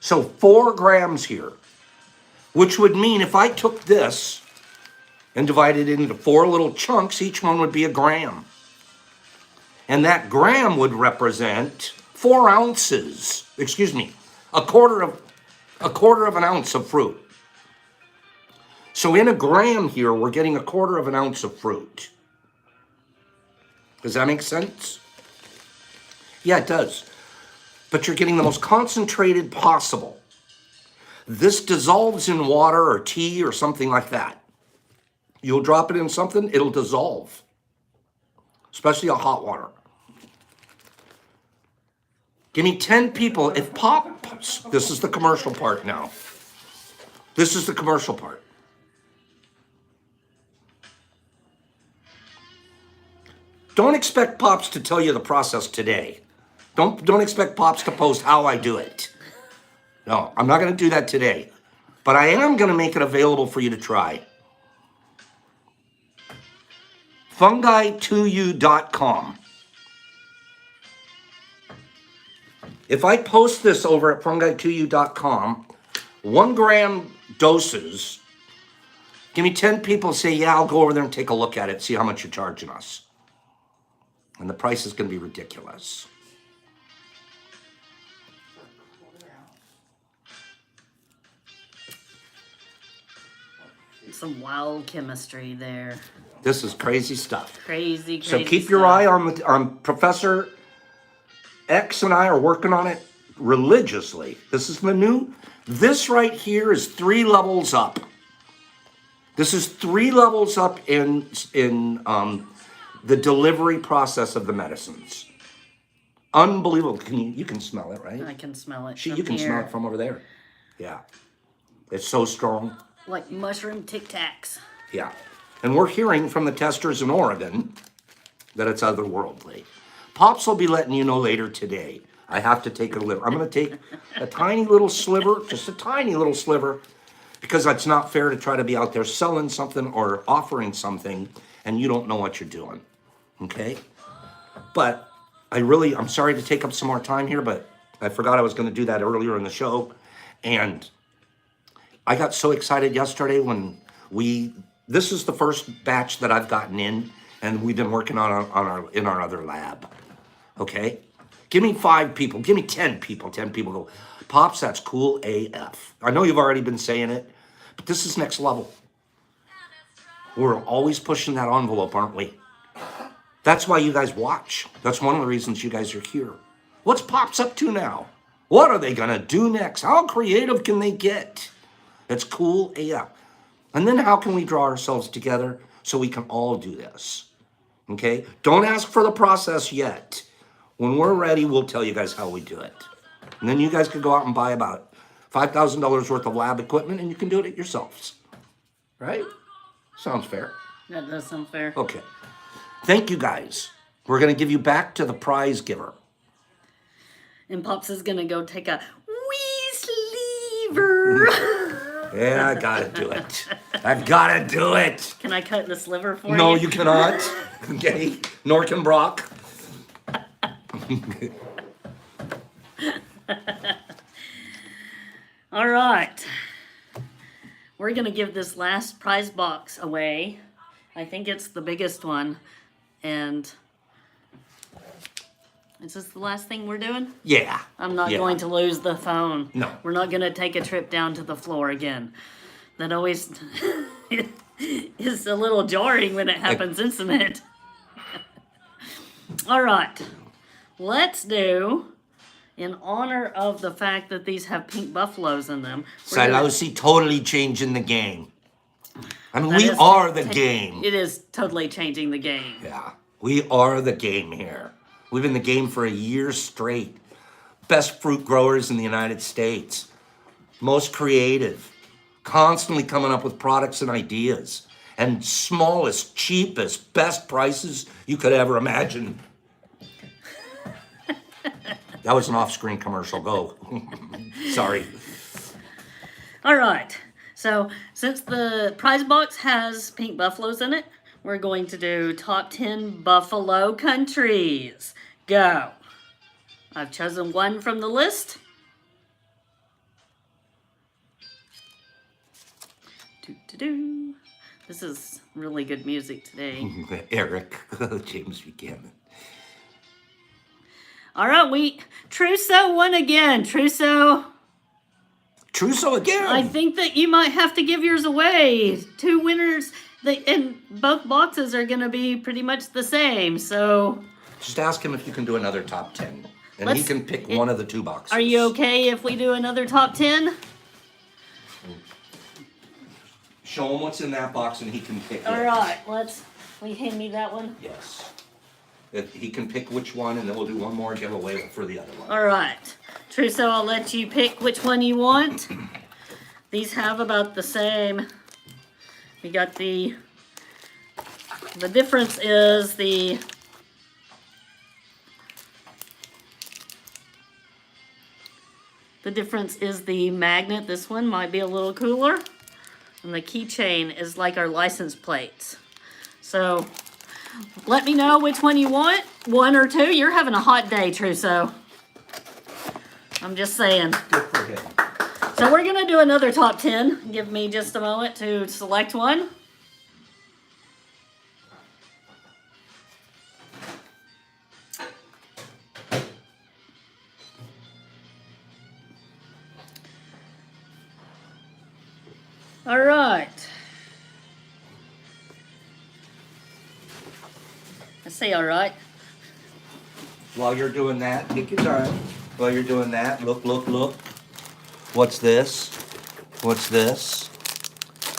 So 4 grams here, which would mean if I took this and divided it into 4 little chunks, each one would be a gram. And that gram would represent 4 ounces, excuse me, a quarter of an ounce of fruit. So in a gram here, we're getting a quarter of an ounce of fruit. Does that make sense? Yeah, it does. But you're getting the most concentrated possible. This dissolves in water or tea or something like that. You'll drop it in something, it'll dissolve. Especially a hot water. Give me 10 people. If Pops, this is the commercial part now. This is the commercial part. Don't expect Pops to tell you the process today. Don't expect Pops to post how I do it. No, I'm not going to do that today. But I am going to make it available for you to try. Fungi2u.com. If I post this over at fungi2u.com, 1 gram doses, give me 10 people say, yeah, I'll go over there and take a look at it, see how much you're charging us. And the price is going to be ridiculous. Some wild chemistry there. This is crazy stuff. Crazy So keep stuff. your eye on Professor X, and I are working on it religiously. This is the new. This right here is 3 levels up. This is 3 levels up in the delivery process of the medicines. Unbelievable. You can smell it, right? I can smell it. You from can here. smell it from over there. Yeah. It's so strong. Like mushroom Tic Tacs. Yeah. And we're hearing from the testers in Oregon that it's otherworldly. Pops will be letting you know later today. I have to take a little. I'm going to take a tiny little sliver, just a tiny little sliver, because it's not fair to try to be out there selling something or offering something and you don't know what you're doing. Okay? But I'm sorry to take up some more time here, but I forgot I was going to do that earlier in the show. And I got so excited yesterday when this is the first batch that I've gotten in, and we've been working on in our other lab. Okay? Give me 5 people. Give me 10 people. 10 people go, Pops, that's cool AF. I know you've already been saying it, but this is next level. We're always pushing that envelope, aren't we? That's why you guys watch. That's one of the reasons you guys are here. What's Pops up to now? What are they going to do next? How creative can they get? It's cool AF. And then how can we draw ourselves together so we can all do this? Okay? Don't ask for the process yet. When we're ready, we'll tell you guys how we do it. And then you guys could go out and buy about $5,000 worth of lab equipment, and you can do it yourselves. Right? Sounds fair. That does sound fair. Okay. Thank you, guys. We're going to give you back to the prize giver. And Pops is going to go take a wee sleever. Yeah, I gotta do it. I gotta do it. Can I cut the sliver for you? No, you cannot. Okay, nor can Brock. All right. We're going to give this last prize box away. I think it's the biggest one. And is this the last thing we're doing? Yeah. I'm not yeah. going to lose the phone. No. We're not going to take a trip down to the floor again. That always is a little jarring when it happens, isn't it? All right. Let's do, in honor of the fact that these have pink buffaloes in them. Silosi totally changing the game. I mean, That we is are the game. It is totally changing the game. Yeah, we are the game here. We've been in the game for a year straight. Best fruit growers in the United States. Most creative. Constantly coming up with products and ideas. And smallest, cheapest, best prices you could ever imagine. That was an off-screen commercial. Go. Sorry. All right. So, since the prize box has pink buffaloes in it, we're going to do top 10 buffalo countries. Go. I've chosen one from the list. Doo-doo-doo. This is really good music today. Eric. James Buchanan. All right, Trousseau won again. Trousseau, again. I think that you might have to give yours away. Two winners, and both boxes are going to be pretty much the same. So Just ask him if you can do another top 10. And he Let's- can pick one of the two boxes. are you okay if we do another top 10? Show him what's in that box and he can pick it. All right, will you hand me that one? Yes. He can pick which one, and then we'll do one more giveaway for the other one. All right. Trousseau, I'll let you pick which one you want. These have about the same. We got the difference is the magnet. This one might be a little cooler. And the keychain is like our license plates. So let me know which one you want. One or two. You're having a hot day, Trousseau. I'm just saying. Good for him. So we're going to do another top 10. Give me just a moment to select one. All right. I say all right. While you're doing that, take your time. While you're doing that, look. What's this? What's this?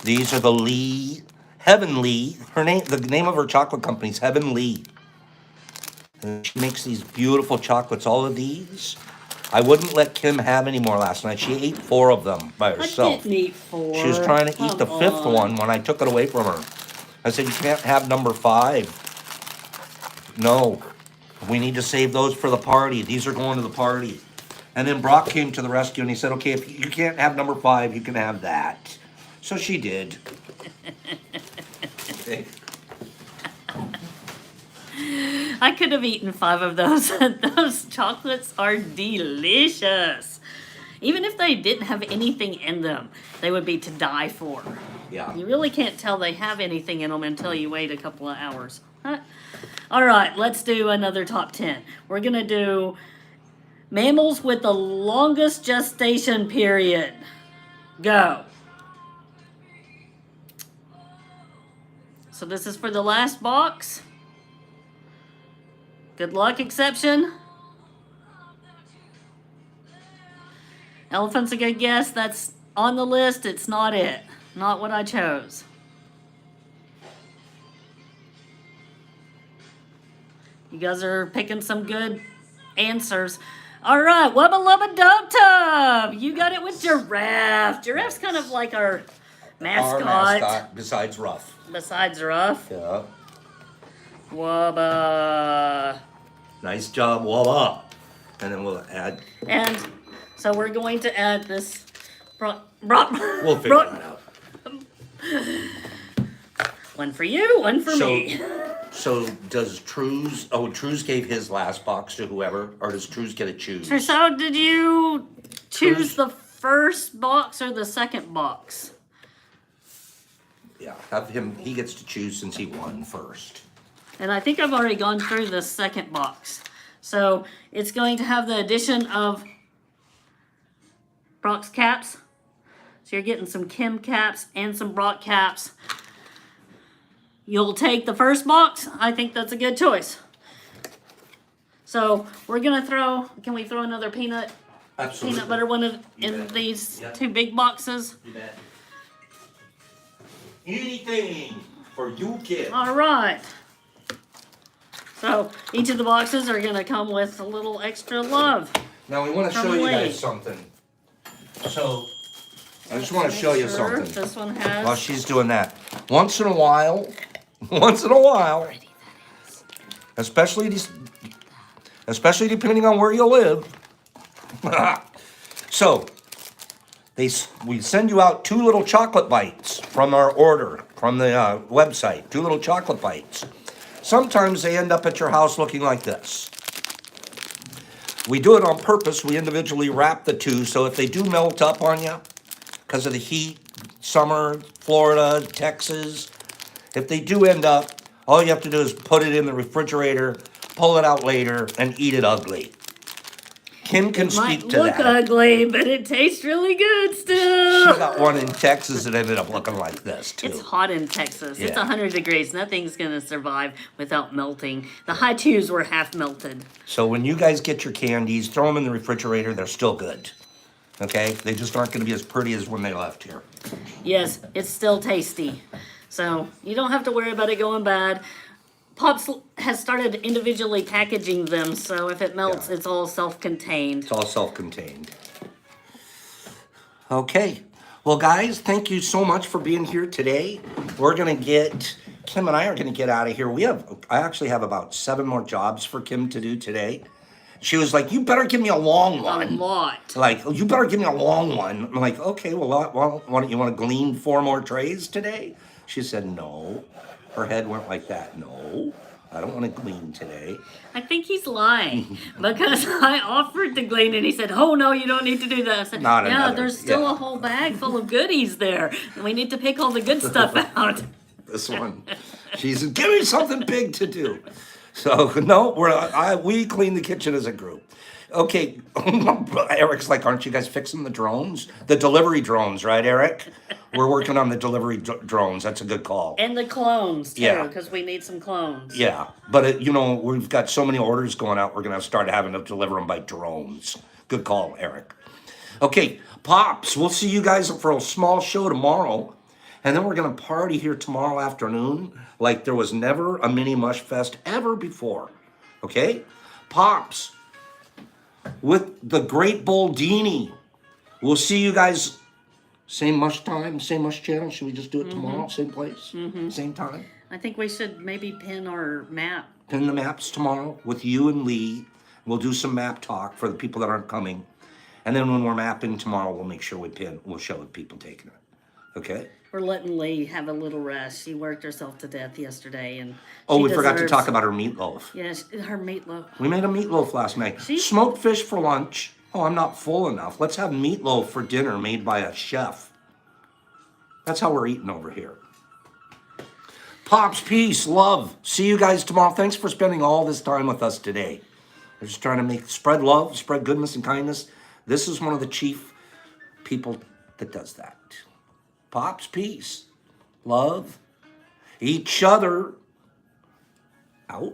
These are the Heavenly. The name of her chocolate company is Heavenly. And she makes these beautiful chocolates. All of these. I wouldn't let Kim have any more last night. She ate 4 of them by herself. I didn't eat 4. She was trying to eat the 5th one when I took it away from her. I said, you can't have number 5. No. We need to save those for the party. These are going to the party. And then Brock came to the rescue and he said, okay, if you can't have number 5, you can have that. So she did. Okay. I could have eaten 5 of those. Those chocolates are delicious. Even if they didn't have anything in them, they would be to die for. Yeah. You really can't tell they have anything in them until you wait a couple of hours. Huh? All right, let's do another top 10. We're going to do mammals with the longest gestation period. Go. So this is for the last box. Good luck, exception. Elephant's a good guess. That's on the list. It's not it. Not what I chose. You guys are picking some good answers. All right, Wubba Lubba Dub Tub. You got it with Giraffe. Giraffe's kind of like our mascot. Our mascot, besides Ruff. Besides Ruff. Yeah. Wubba. Nice job, voila. And then we'll add. And so we're going to add this We'll figure that out. One for you, one for So- me. So does Trues? Oh, Trues gave his last box to whoever, or does Trues get to choose? So did you choose Choose- the first box or the second box? Yeah, have him. He gets to choose since he won first. And I think I've already gone through the second box. So it's going to have the addition of Brock's caps. So you're getting some Kim caps and some Brock caps. You'll take the first box. I think that's a good choice. So we're gonna throw. Can we throw another peanut butter one in bet. these Yeah. 2 big boxes? You bet. Anything for you, kid. All right. So each of the boxes are gonna come with a little extra love. Now we want to From show you Lee. guys something. So I just want to show you Sure, something. This one has. While she's doing that, once in a while, especially depending on where you live. So we send you out 2 little chocolate bites from our order from the website. 2 little chocolate bites. Sometimes they end up at your house looking like this. We do it on purpose. We individually wrap the 2, so if they do melt up on you because of the heat, summer, Florida, Texas, if they do end up, all you have to do is put it in the refrigerator, pull it out later, and eat it ugly. Kim can It might speak to look that. ugly, but it tastes really good She still. got one in Texas that ended up looking like this, too. It's hot in Texas. It's Yeah. 100 degrees. Nothing's gonna survive without melting. The high chews were half melted. So when you guys get your candies, throw them in the refrigerator. They're still good. Okay? They just aren't going to be as pretty as when they left here. Yes, it's still tasty. So you don't have to worry about it going bad. Pops has started individually packaging them, so if it melts, Yeah. it's all self-contained. It's all self-contained. Okay. Well, guys, thank you so much for being here today. We're going to Kim and I are going to get out of here. I actually have about 7 more jobs for Kim to do today. She was like, you better give me a long A one. lot. Like, you better give me a long one. I'm like, okay, well, why don't you want to glean 4 more trays today? She said, no. Her head went like that. No, I don't want to glean today. I think he's lying because I offered to glean and he said, "Oh no, you don't need to do that." I said, Not "Yeah, another- there's still yeah. a whole bag full of goodies there, and we need to pick all the good stuff out." This one, she said, give me something big to do. So, no, we clean the kitchen as a group. Okay, Eric's like, aren't you guys fixing the drones? The delivery drones, right, Eric? We're working on the delivery drones. That's a good call. And the clones too, Yeah. because we need some clones. Yeah, but we've got so many orders going out, we're going to start having to deliver them by drones. Good call, Eric. Okay, Pops, we'll see you guys for a small show tomorrow. And then we're going to party here tomorrow afternoon like there was never a mini mush fest ever before. Okay? Pops, with the Great Boldini. We'll see you guys same mush time, same mush channel. Should we just do it tomorrow? Same place? Same time? I think we should maybe pin our map. Pin the maps tomorrow with you and Lee. We'll do some map talk for the people that aren't coming. And then when we're mapping tomorrow, we'll make sure we'll show the people taking it. Okay? We're letting Lee have a little rest. She worked herself to death yesterday, and Oh, she we forgot to deserves- talk about her meatloaf. Yes, her meatloaf. We made a meatloaf last night. Smoked fish for lunch. Oh, I'm not full enough. Let's have meatloaf for dinner made by a chef. That's how we're eating over here. Pops, peace, love. See you guys tomorrow. Thanks for spending all this time with us today. We're just trying to spread love, spread goodness and kindness. This is one of the chief people that does that. Pops, peace, love, each other, out.